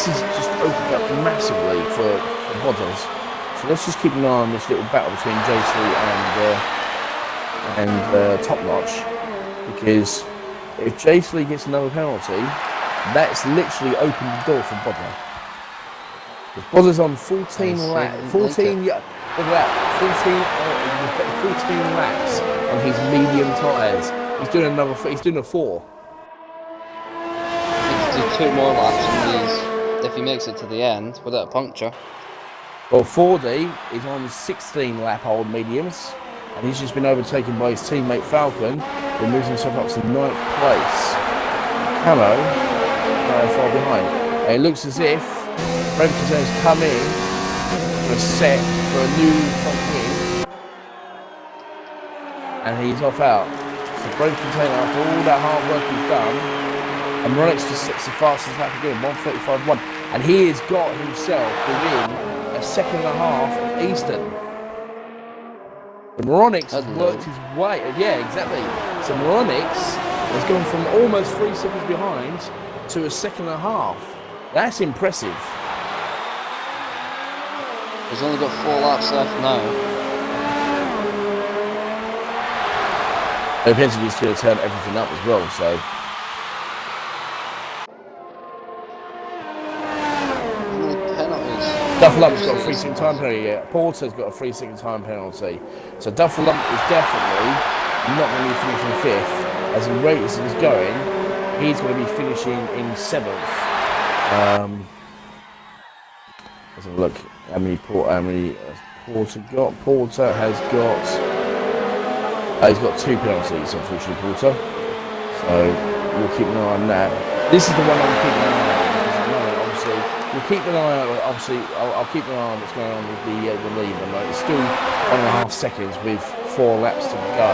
S2: is just opened up massively for Bodders. So let's just keep an eye on this little battle between Jace Lee and Top Notch, because if Jace Lee gets another penalty, that's literally opened the door for Bodder. If Bodder's on 14 laps, 14 laps on his medium tyres. He's doing a 4.
S1: He could do 2 more laps on these if he makes it to the end without a puncture.
S2: Well, 4D is on 16 lap old mediums, and he's just been overtaken by his teammate Falcon, who moves himself up to 9th place. Camo, far behind. And it looks as if Bremken's come in for a set for a new front wing, and he's off out. So Bremken, after all that hard work he's done, and Ronix just sits the fastest lap again, 1:35.1, and he has got himself within a second and a half of Easton. But Moronix has worked his way. Yeah, exactly. So Moronix has gone from almost 3 seconds behind to a second and a half. That's impressive.
S1: He's only got 4 laps left now.
S2: It depends if he's going to turn everything up as well, so. Dufflump's got a 3-second time penalty. Yeah. Porter's got a 3-second time penalty. So Dufflump is definitely not going to be finishing 5th. As the rate is going, he's going to be finishing in 7th. Let's have a look. How many has Porter got? Porter has got. He's got 2 penalties, unfortunately, Porter. So we'll keep an eye on that. This is the one I'm keeping an eye on. Obviously, we'll keep an eye on. Obviously, I'll keep an eye on what's going on with the lead. It's still 1.5 seconds with 4 laps to go.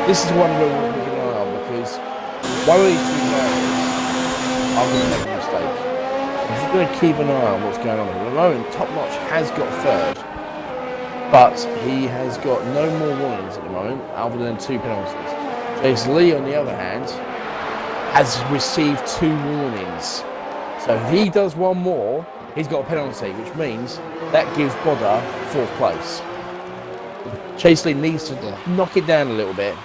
S2: This is one where we'll keep an eye on because one of these 3 drivers are going to make a mistake. I'm just going to keep an eye on what's going on. At the moment, Top Notch has got 3rd, but he has got no more warnings at the moment, other than 2 penalties. Jason Lee, on the other hand, has received 2 warnings. So if he does one more, he's got a penalty, which means that gives Bodder 4th place. Chase Lee needs to knock it down a little bit.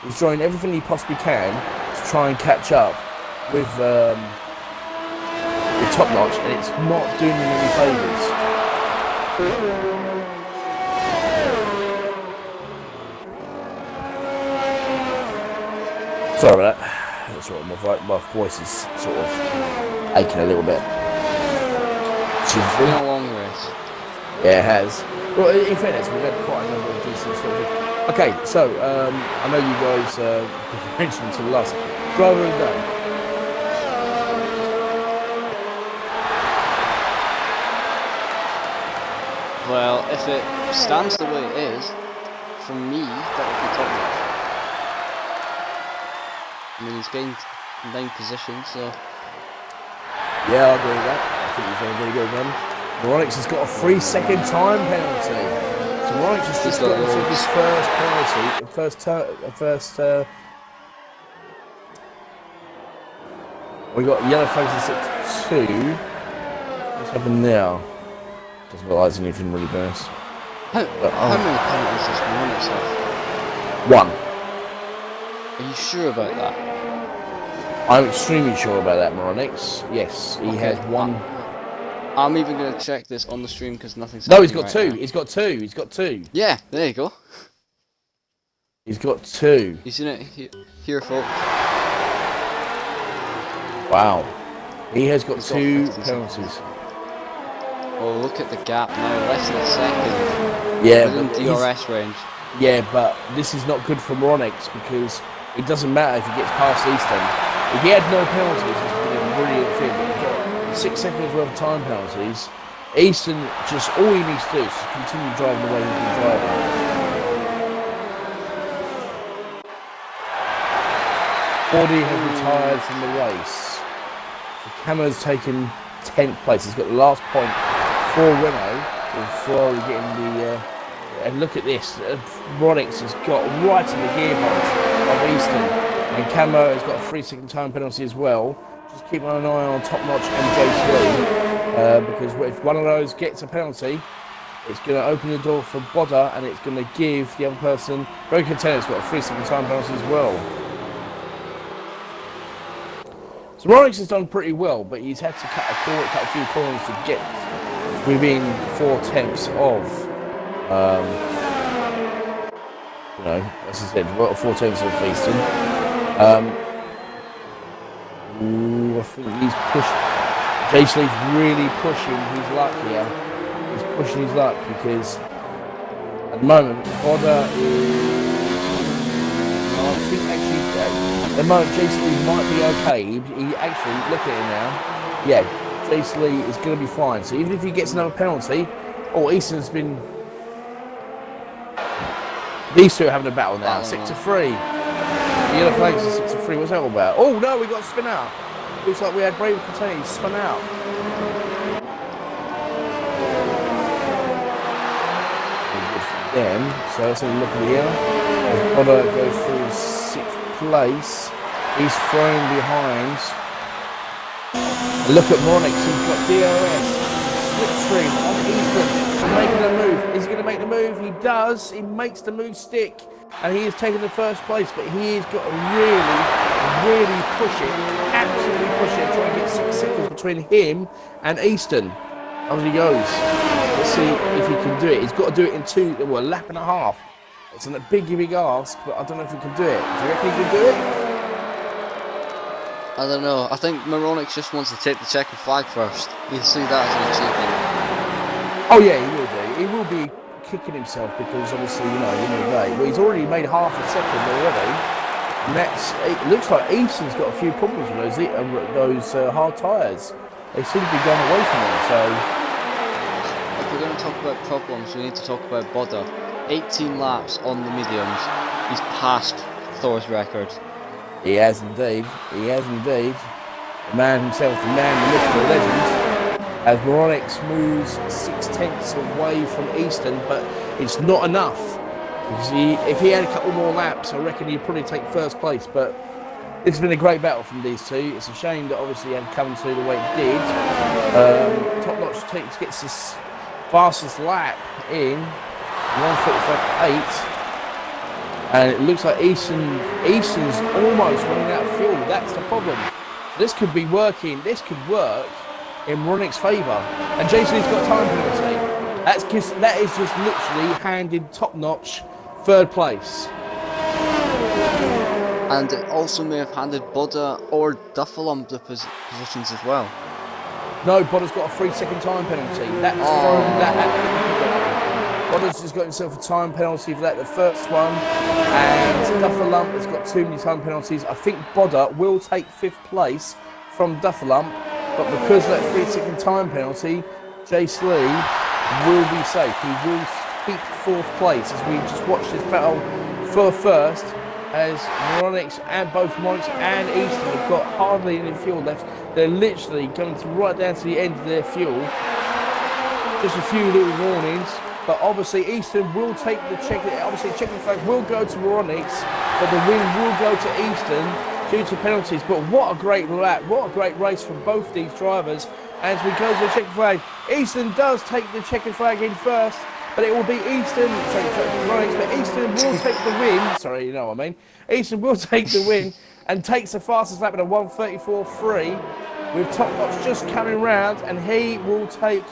S2: He's trying everything he possibly can to try and catch up with Top Notch, and it's not doing him any favours. Sorry about that. That's right, my voice is sort of aching a little bit.
S1: It's been a long race.
S2: Yeah, it has. Well, in fairness, we've had quite a number of decent sort of. Okay, so I know you guys mentioned to the last driver of the day.
S1: Well, if it stands the way it is, for me, that would be Top Notch. I mean, he's gained 9 positions, so.
S2: Yeah, I'll agree with that. I think he's done a really good run. Moronix has got a 3-second time penalty. So Moronix has just got into his first penalty, we got yellow faces at 2. What's happened now? Doesn't look like there's anything really bad.
S1: How many penalties does Moronix have?
S2: 1.
S1: Are you sure about that?
S2: I'm extremely sure about that, Moronix. Yes, he has 1.
S1: I'm even going to check this on the stream because nothing's.
S2: No, he's got
S1: right
S2: 2.
S1: Now.
S2: He's got 2. He's got 2.
S1: Yeah, there you go.
S2: He's got 2.
S1: You seen it here, folks?
S2: Wow. He has got 2 penalties.
S1: Oh, look at the gap now, less than a second.
S2: Yeah,
S1: within
S2: but
S1: DRS range.
S2: Yeah, but this is not good for Moronix because it doesn't matter if he gets past Easton. If he had no penalties, this would be a brilliant thing. But he's got 6 seconds worth of time penalties. Easton, just all he needs to do is just continue driving the way he's been driving. Audi has retired from the race. So Camo's taken 10th place. He's got the last point for Renault, with Ferrari getting the. And look at this. Moronix has got right in the gearbox of Easton. And Camo has got a 3-second time penalty as well. Just keep an eye on Top Notch and Jace Lee. Because if one of those gets a penalty, it's going to open the door for Bodder and it's going to give the other person. Broken Tennis got a 3-second time penalty as well. So Moronix has done pretty well, but he's had to cut a few corners to get within 4/10 of, as I said, 4/10 of Easton. I think he's pushed. Jace Lee's really pushing his luck here. He's pushing his luck because, and At the moment, Bodder is... I think actually, at the moment, Jason Lee might be okay. He actually, look at him now. Yeah, Jason Lee is going to be fine. So even if he gets another penalty, Easton's been... These two are having a battle now. 6-3. The yellow flags are 6-3. What's that all about? Oh no, we got spin out. Looks like we had Brave Containers spun out. Them. So let's have a look at here. As Bodder goes through 6th place. He's thrown behind. And look at Monix, he's got DRS. Slipstream on Easton. Making a move. Is he going to make the move? He does. He makes the move stick. And he has taken the 1st place, but he has got to really push it. Absolutely push it. Try and get 6 seconds between him and Easton. As he goes. Let's see if he can do it. He's got to do it in a lap and a half. It's a big ask, but I don't know if he can do it. Do you reckon he can do it?
S1: I don't know. I think Moronix just wants to take the checkered flag first. You see that as an achievement.
S2: Oh yeah, he will do. He will be kicking himself because obviously, you know, in the day. Well, he's already made half a second already. And it looks like Easton's got a few problems with those hard tyres. They seem to be going away from him, so...
S1: If we're going to talk about problems, we need to talk about Bodder. 18 laps on the mediums. He's passed Thor's record.
S2: He has indeed. He has indeed. The man himself, the man, the myth, the legend. As Moronix moves 6/10 away from Easton, but it's not enough. If he had a couple more laps, I reckon he'd probably take 1st place. But it's been a great battle from these two. It's a shame that obviously it hadn't come to the way it did. Top Notch gets this fastest lap in 1:45.8. And it looks like Easton's almost running out of fuel. That's the problem. This could be working. This could work in Moronix's favour. And Jason's got time penalty. That is just literally handed Top Notch 3rd place.
S1: And it also may have handed Bodder or Duffalump the positions as well.
S2: No, Bodder's got a 3-second time penalty. That's from that. Bodder's just got himself a time penalty for that, the 1st one. And Duffalump has got too many time penalties. I think Bodder will take 5th place from Duffalump, but because of that 3-second time penalty, Jace Lee will be safe. He will keep 4th place as we just watch this battle for 1st. As Moronix and both Moronix and Easton have got hardly any fuel left. They're literally going right down to the end of their fuel. Just a few little warnings. But obviously Easton will take the check. Obviously checkered flag will go to Moronix, but the win will go to Easton due to penalties. But what a great lap, what a great race from both these drivers. As we go to the checkered flag, Easton does take the checkered flag in 1st, but it will be Easton. Moronix, but Easton will take the win. Sorry, you know what I mean. Easton will take the win and takes the fastest lap at a 1:34.3. With Top Notch just coming round, and he will take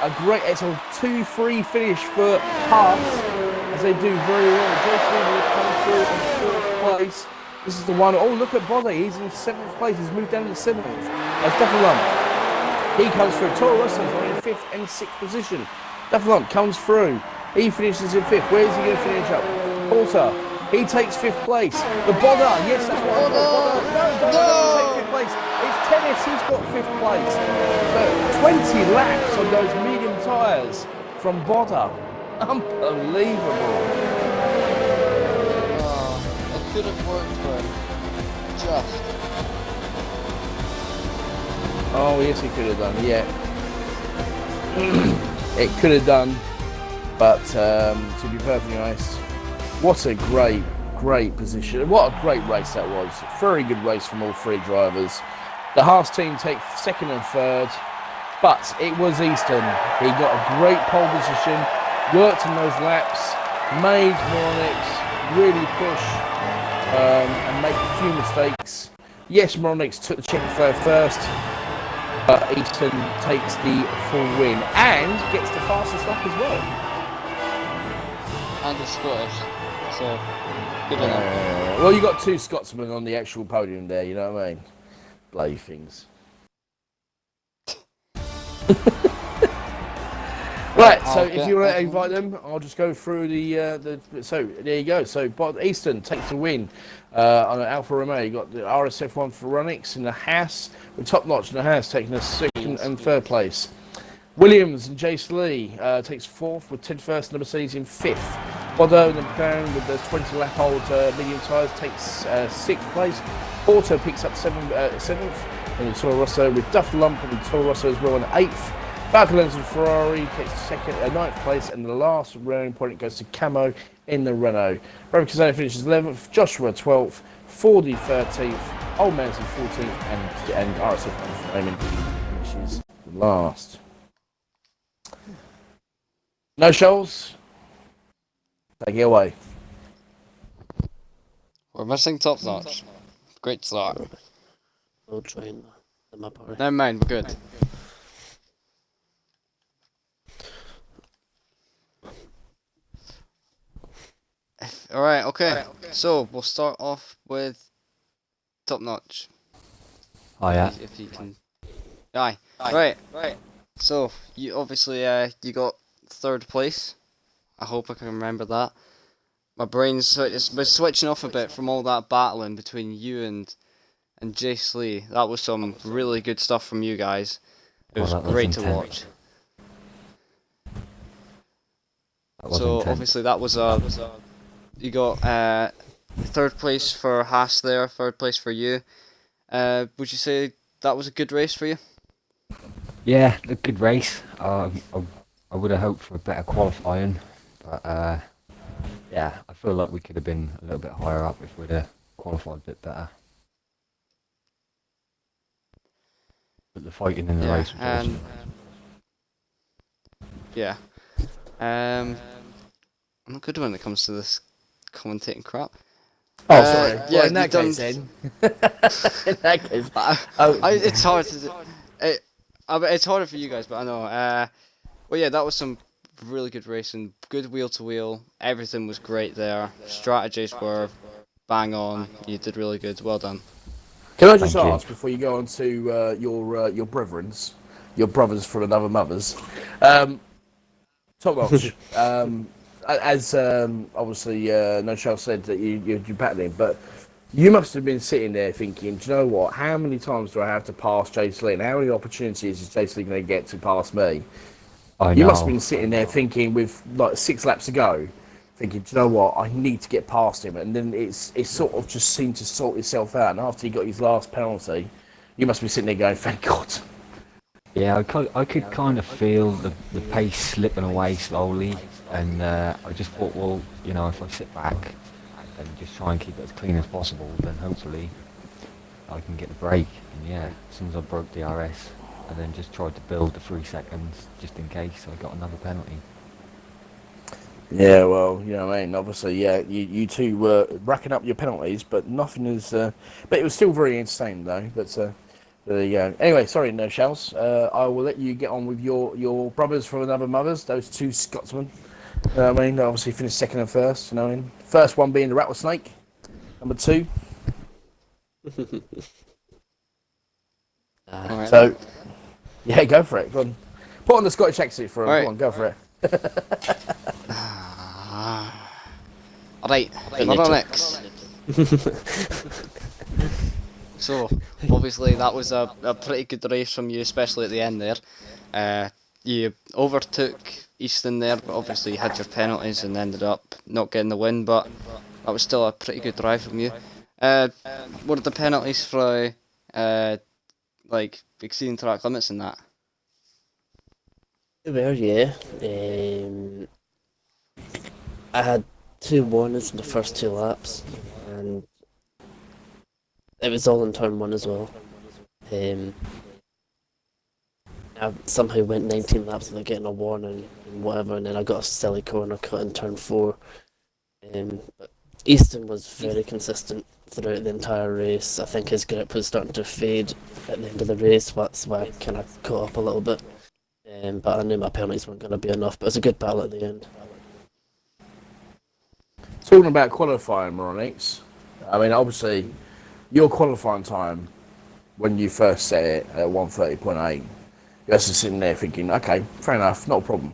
S2: it's a 2-3 finish for Haas, as they do very well. Jason will come through in 4th place. This is the one. Oh, look at Bodder. He's in 7th place. He's moved down to 7th. That's Duffalump. He comes through. Toro Rosso's on in 5th and 6th position. Duffalump comes through. He finishes in 5th. Where is he going to finish up? Porter. He takes 5th place. The Bodder. Yes, that's what I thought. Bodder. No, doesn't take 5th place. It's Tennis. He's got 5th place. So 20 laps on those medium tyres from Bodder. Unbelievable.
S1: It could have worked for him. Just.
S2: Oh, yes, he could have done, yeah. It could have done, but to be perfectly honest, what a great position. What a great race that was. Very good race from all 3 drivers. The Haas team take 2nd and 3rd, but it was Easton. He got a great pole position, worked in those laps, made Moronix really push and make a few mistakes. Yes, Moronix took the checkered flag 1st, but Easton takes the full win and gets the fastest lap as well.
S1: And the Scottish, so good enough.
S2: Well, you got 2 Scotsmen on the actual podium there, you know what I mean? Bloody things. Right, so
S1: I'll
S2: if
S1: get
S2: you want to
S1: everyone.
S2: invite them, I'll just go through the. So there you go. So Easton takes the win on an Alfa Romeo. You got the RSF1 for Runix in the Haas, with Top Notch in the Haas taking the second and third place. Williams and Jace Lee takes fourth with Ted First and the Mercedes in fifth. Bodo and the McLaren with the 20 lap old medium tyres takes sixth place. Auto picks up seventh, and the Toro Rosso with Duff Lump and the Toro Rosso as well in eighth. Falcons and Ferrari takes second, ninth place, and the last round point goes to Camo in the Renault. Robert Casano finishes 11th, Joshua 12th, Fordy 13th, Old Manson 14th, and RSF Raymond finishes last. No shoals. Take it away.
S1: We're missing Top Notch. Great start.
S3: I'll try and my party.
S1: Never mind, we're good. Alright, okay. So, we'll start off with Top Notch.
S4: Oh yeah.
S1: If you can. Aye. Right. So, you obviously, you got third place. I hope I can remember that. My brain's was switching off a bit from all that battling between you and Jace Lee. That was some really good stuff from you guys. It was great to watch. So obviously that was you got third place for Haas there, third place for you. Would you say that was a good race for you?
S4: Yeah, a good race. I would have hoped for a better qualifying, but yeah, I feel like we could have been a little bit higher up if we'd have qualified a bit better. But the fighting in the race was awesome.
S1: Yeah. I'm not good when it comes to this commentating crap.
S2: Oh, sorry.
S1: Yeah,
S2: well, in that case, then. In that case.
S1: It's hard to do. It's harder for you guys, but I know. Well, yeah, that was some really good racing. Good wheel to wheel. Everything was great there. Strategies were bang on. You did really good. Well done.
S2: Can I just ask before you go on to your brothers from another mother's, Top Notch, as obviously No Shell said that you're battling, but you must have been sitting there thinking, do you know what? How many times do I have to pass Jace Lee? And how many opportunities is Jace Lee going to get to pass me? You must have been sitting there thinking, with like 6 laps to go, thinking, do you know what? I need to get past him. And then it sort of just seemed to sort itself out. And after he got his last penalty, you must be sitting there going, thank God.
S4: Yeah, I could kind of feel the pace slipping away slowly, and I just thought, well, you know, if I sit back and just try and keep it as clean as possible, then hopefully I can get the break. And yeah, as soon as I broke the RS, I then just tried to build the 3 seconds just in case I got another penalty.
S2: Yeah, well, you know what I mean. Obviously, yeah, you two were racking up your penalties, but nothing is. But it was still very entertaining, though. But there you go. Anyway, sorry, No Shells. I will let you get on with your brothers from another mothers. Those 2 Scotsmen. You know what I mean? They obviously finished second and first. You know what I mean? First one being the rattlesnake. Number 2.
S1: Alright.
S2: So, yeah, go for it. Go on. Put on the Scottish accent for him.
S1: Right.
S2: Go on, go for it.
S1: Alright, another next. So, obviously that was a pretty good race from you, especially at the end there. You overtook Easton there, but obviously you had your penalties and ended up not getting the win, but that was still a pretty good drive from you. What are the penalties for, like, exceeding track limits and that?
S3: Well, yeah. I had 2 warnings in the first 2 laps, and it was all in turn 1 as well. I somehow went 19 laps without getting a warning and whatever, and then I got a silly corner cut in turn 4. But Easton was very consistent throughout the entire race. I think his grip was starting to fade at the end of the race, that's why I kind of caught up a little bit. But I knew my penalties weren't going to be enough, but it was a good battle at the end.
S2: Talking about qualifying, Moronix, I mean, obviously, your qualifying time, when you first set it at 1:30.8, you're just sitting there thinking, okay, fair enough, not a problem.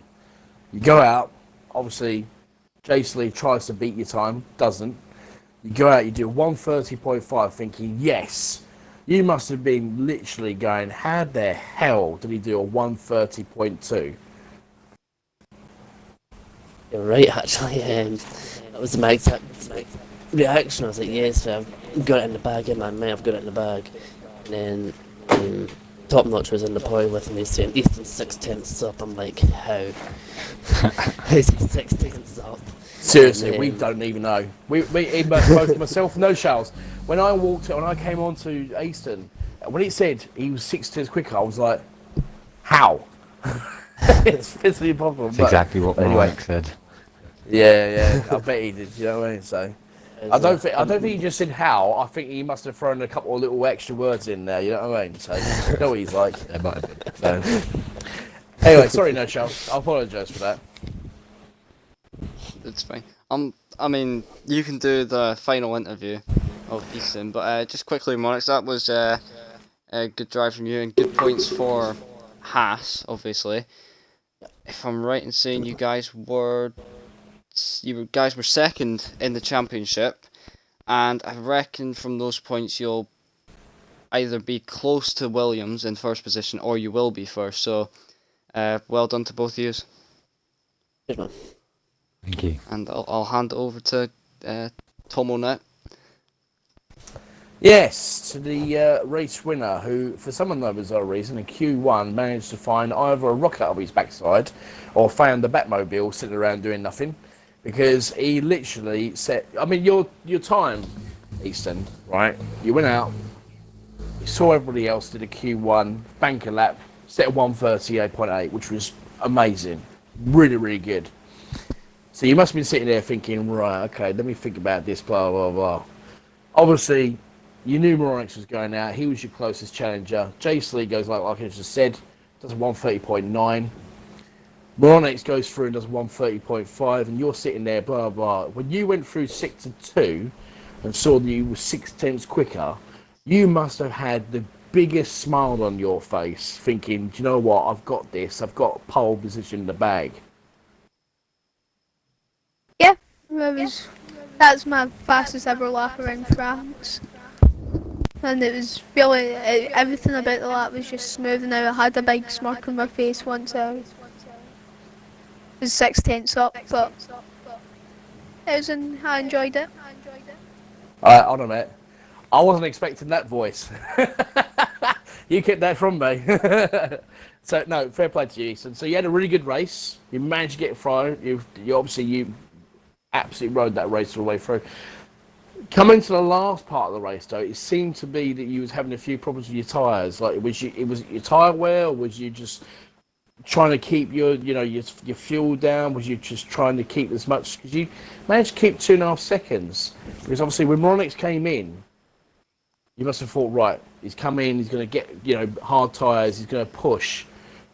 S2: You go out, obviously, Jace Lee tries to beat your time, doesn't. You go out, you do 1:30.5, thinking, yes. You must have been literally going, how the hell did he do a 1:30.2?
S3: You're right, actually. That was my exact reaction. I was like, yes, I've got it in the bag. In my mind, I've got it in the bag. And then Top Notch was in the poi with me saying Easton's 6/10 up. I'm like, how? How's he 6/10 up?
S2: Seriously, we don't even know. Both myself, no shells. When I came on to Easton, when it said he was 6 turns quicker, I was like, how? It's physically impossible.
S4: That's exactly what Mike said.
S2: Yeah, I bet he did. You know what I mean? So, I don't think he just said how. I think he must have thrown a couple of little extra words in there. You know what I mean? So, you know what he's like.
S4: There might have been.
S2: So. Anyway, sorry, no shells. I apologise for that.
S1: It's fine. I mean, you can do the final interview of Easton, but just quickly, Monix, that was a good drive from you and good points for Haas, obviously. If I'm right in saying you guys were second in the championship, and I reckon from those points you'll either be close to Williams in first position or you will be first. So, well done to both of you.
S3: Good man.
S4: Thank you.
S1: And I'll hand it over to Tomo now.
S2: Yes, to the race winner, who, for some unknown reason, in Q1 managed to find either a rocket up his backside or found the Batmobile sitting around doing nothing, because he literally said, I mean, your time, Easton, right? You went out, you saw everybody else did a Q1, bank a lap, set a 1:38.8, which was amazing, really, really good. So you must have been sitting there thinking, right, okay, let me think about this, blah, blah, blah. Obviously, you knew Moronix was going out. He was your closest challenger. Jace Lee goes like I just said, does a 1:30.9. Moronix goes through and does 1:30.5, and you're sitting there, blah, blah. When you went through 6 to 2 and saw that you were 6/10 quicker, you must have had the biggest smile on your face, thinking, do you know what, I've got this. I've got pole position in the bag.
S5: Yeah, that's my fastest ever lap around France. And it was really, everything about the lap was just smooth, and I had a big smirk on my face once I was 6/10 up, but I enjoyed it.
S2: Hold on a minute. I wasn't expecting that voice. You kept that from me. So, no, fair play to you, Easton. So you had a really good race. You managed to get through. You absolutely rode that race all the way through. Coming to the last part of the race, though, it seemed to be that you was having a few problems with your tyres. Like, was your tyre wear, or was you just trying to keep your fuel down? Was you just trying to keep as much? Because you managed to keep 2.5 seconds. Because obviously, when Ronix came in, you must have thought, right, he's come in, he's going to get hard tyres, he's going to push,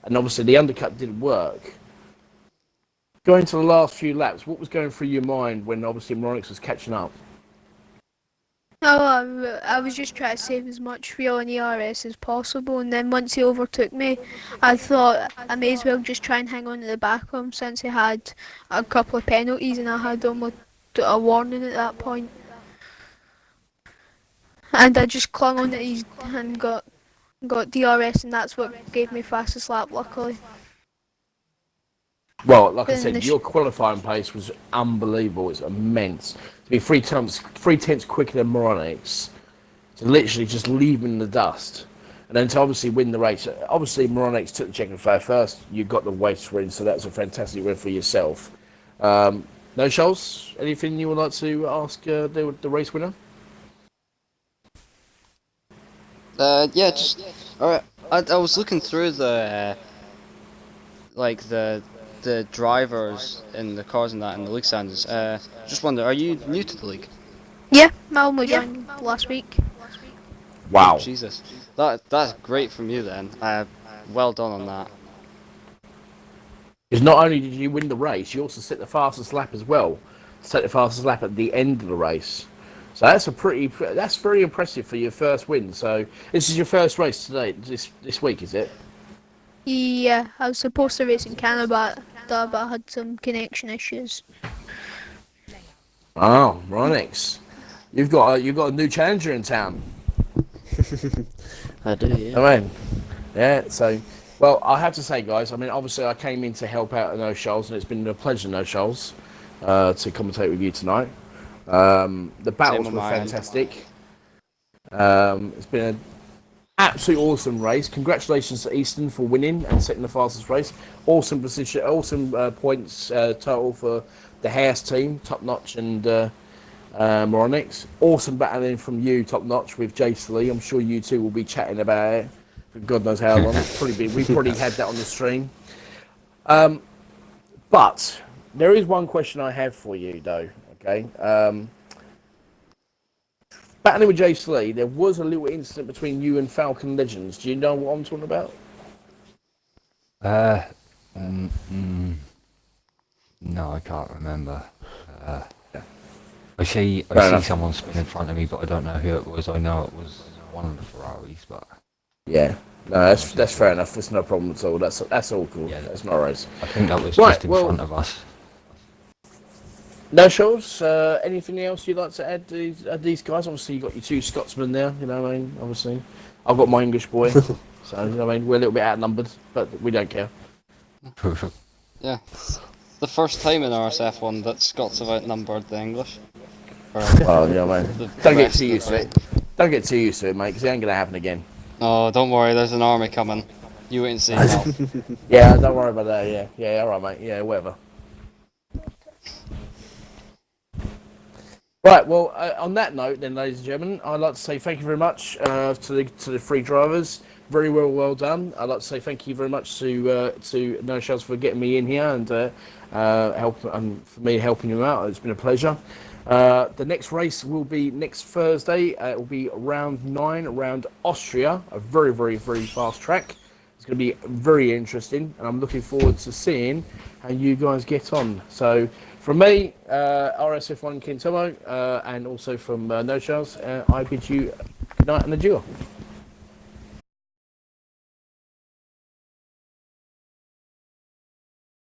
S2: and obviously the undercut didn't work. Going to the last few laps, what was going through your mind when obviously Moronix was catching up?
S5: Oh, I was just trying to save as much fuel in ERS as possible, and then once he overtook me, I thought I may as well just try and hang on to the back of him, since he had a couple of penalties and I had almost a warning at that point. And I just clung on to his and got DRS, and that's what gave me fastest lap, luckily.
S2: Well, like I said, your qualifying pace was unbelievable. It's immense. To be 3/10 quicker than Moronix, to literally just leave him in the dust, and then to obviously win the race. Obviously, Moronix took the checkered flag first. You got the race win, so that's a fantastic win for yourself. No, Charles, anything you would like to ask the race winner?
S1: Yeah, just alright. I was looking through the the drivers in the cars and that in the league standings. Just wonder, are you new to the league?
S5: Yeah, I only joined last week.
S2: Wow.
S1: Oh, Jesus, that's great from you then. Well done on that.
S2: Because not only did you win the race, you also set the fastest lap as well. Set the fastest lap at the end of the race. So that's very impressive for your first win. So this is your first race today, this week, is it?
S5: Yeah, I was supposed to race in Canada, but after, but I had some connection issues.
S2: Oh, Ronix, you've got a new challenger in town.
S3: I do, yeah.
S2: I mean, yeah. So, well, I have to say, guys. I mean, obviously, I came in to help out at No Shoals, and it's been a pleasure, No Shoals, to commentate with you tonight. The battles
S1: on
S2: were
S1: my end.
S2: fantastic. It's been an absolutely awesome race. Congratulations to Easton for winning and setting the fastest race. Awesome position, awesome points total for the House team, top notch, and Moronix. Awesome battling from you, top notch, with Jace Lee. I'm sure you two will be chatting about it for God knows how long. We've probably had that on the stream. But there is one question I have for you, though. Okay. Battling with Jace Lee, there was a little incident between you and Falcon Legends. Do you know what I'm talking about?
S4: No, I can't remember. I see
S2: enough.
S4: someone spin in front of me, but I don't know who it was. I know it was one of the Ferraris, but
S2: Yeah. No, that's fair enough. There's no problem at all. That's all cool.
S4: Yeah.
S2: That's no worries.
S4: I think that was
S2: Right,
S4: just in
S2: well-
S4: front of us.
S2: No, Shoals, anything else you'd like to add to these guys? Obviously, you got your two Scotsmen there, you know what I mean? Obviously. I've got my English boy, so, you know what I mean? We're a little bit outnumbered, but we don't care.
S1: Yeah. It's the first time in RSF1 that Scots have outnumbered the English.
S2: Well, you know what I mean?
S1: The
S2: Don't get
S1: rest
S2: too
S1: of
S2: used to
S1: the-
S2: it. Don't get too used to it, mate, because it ain't going to happen again.
S1: Oh, don't worry, there's an army coming. You wait and see now.
S2: Yeah, don't worry about that, yeah. Yeah, alright, mate. Yeah, whatever. Right, well, on that note, then, ladies and gentlemen, I'd like to say thank you very much to the three drivers. Very well done. I'd like to say thank you very much to No Shells for getting me in here and for me helping you out. It's been a pleasure. The next race will be next Thursday. It will be round 9 around Austria, a very, very, very fast track. It's going to be very interesting, and I'm looking forward to seeing how you guys get on. So, from me, RSF1 Kintomo, and also from No Shells, I bid you good night and adieu.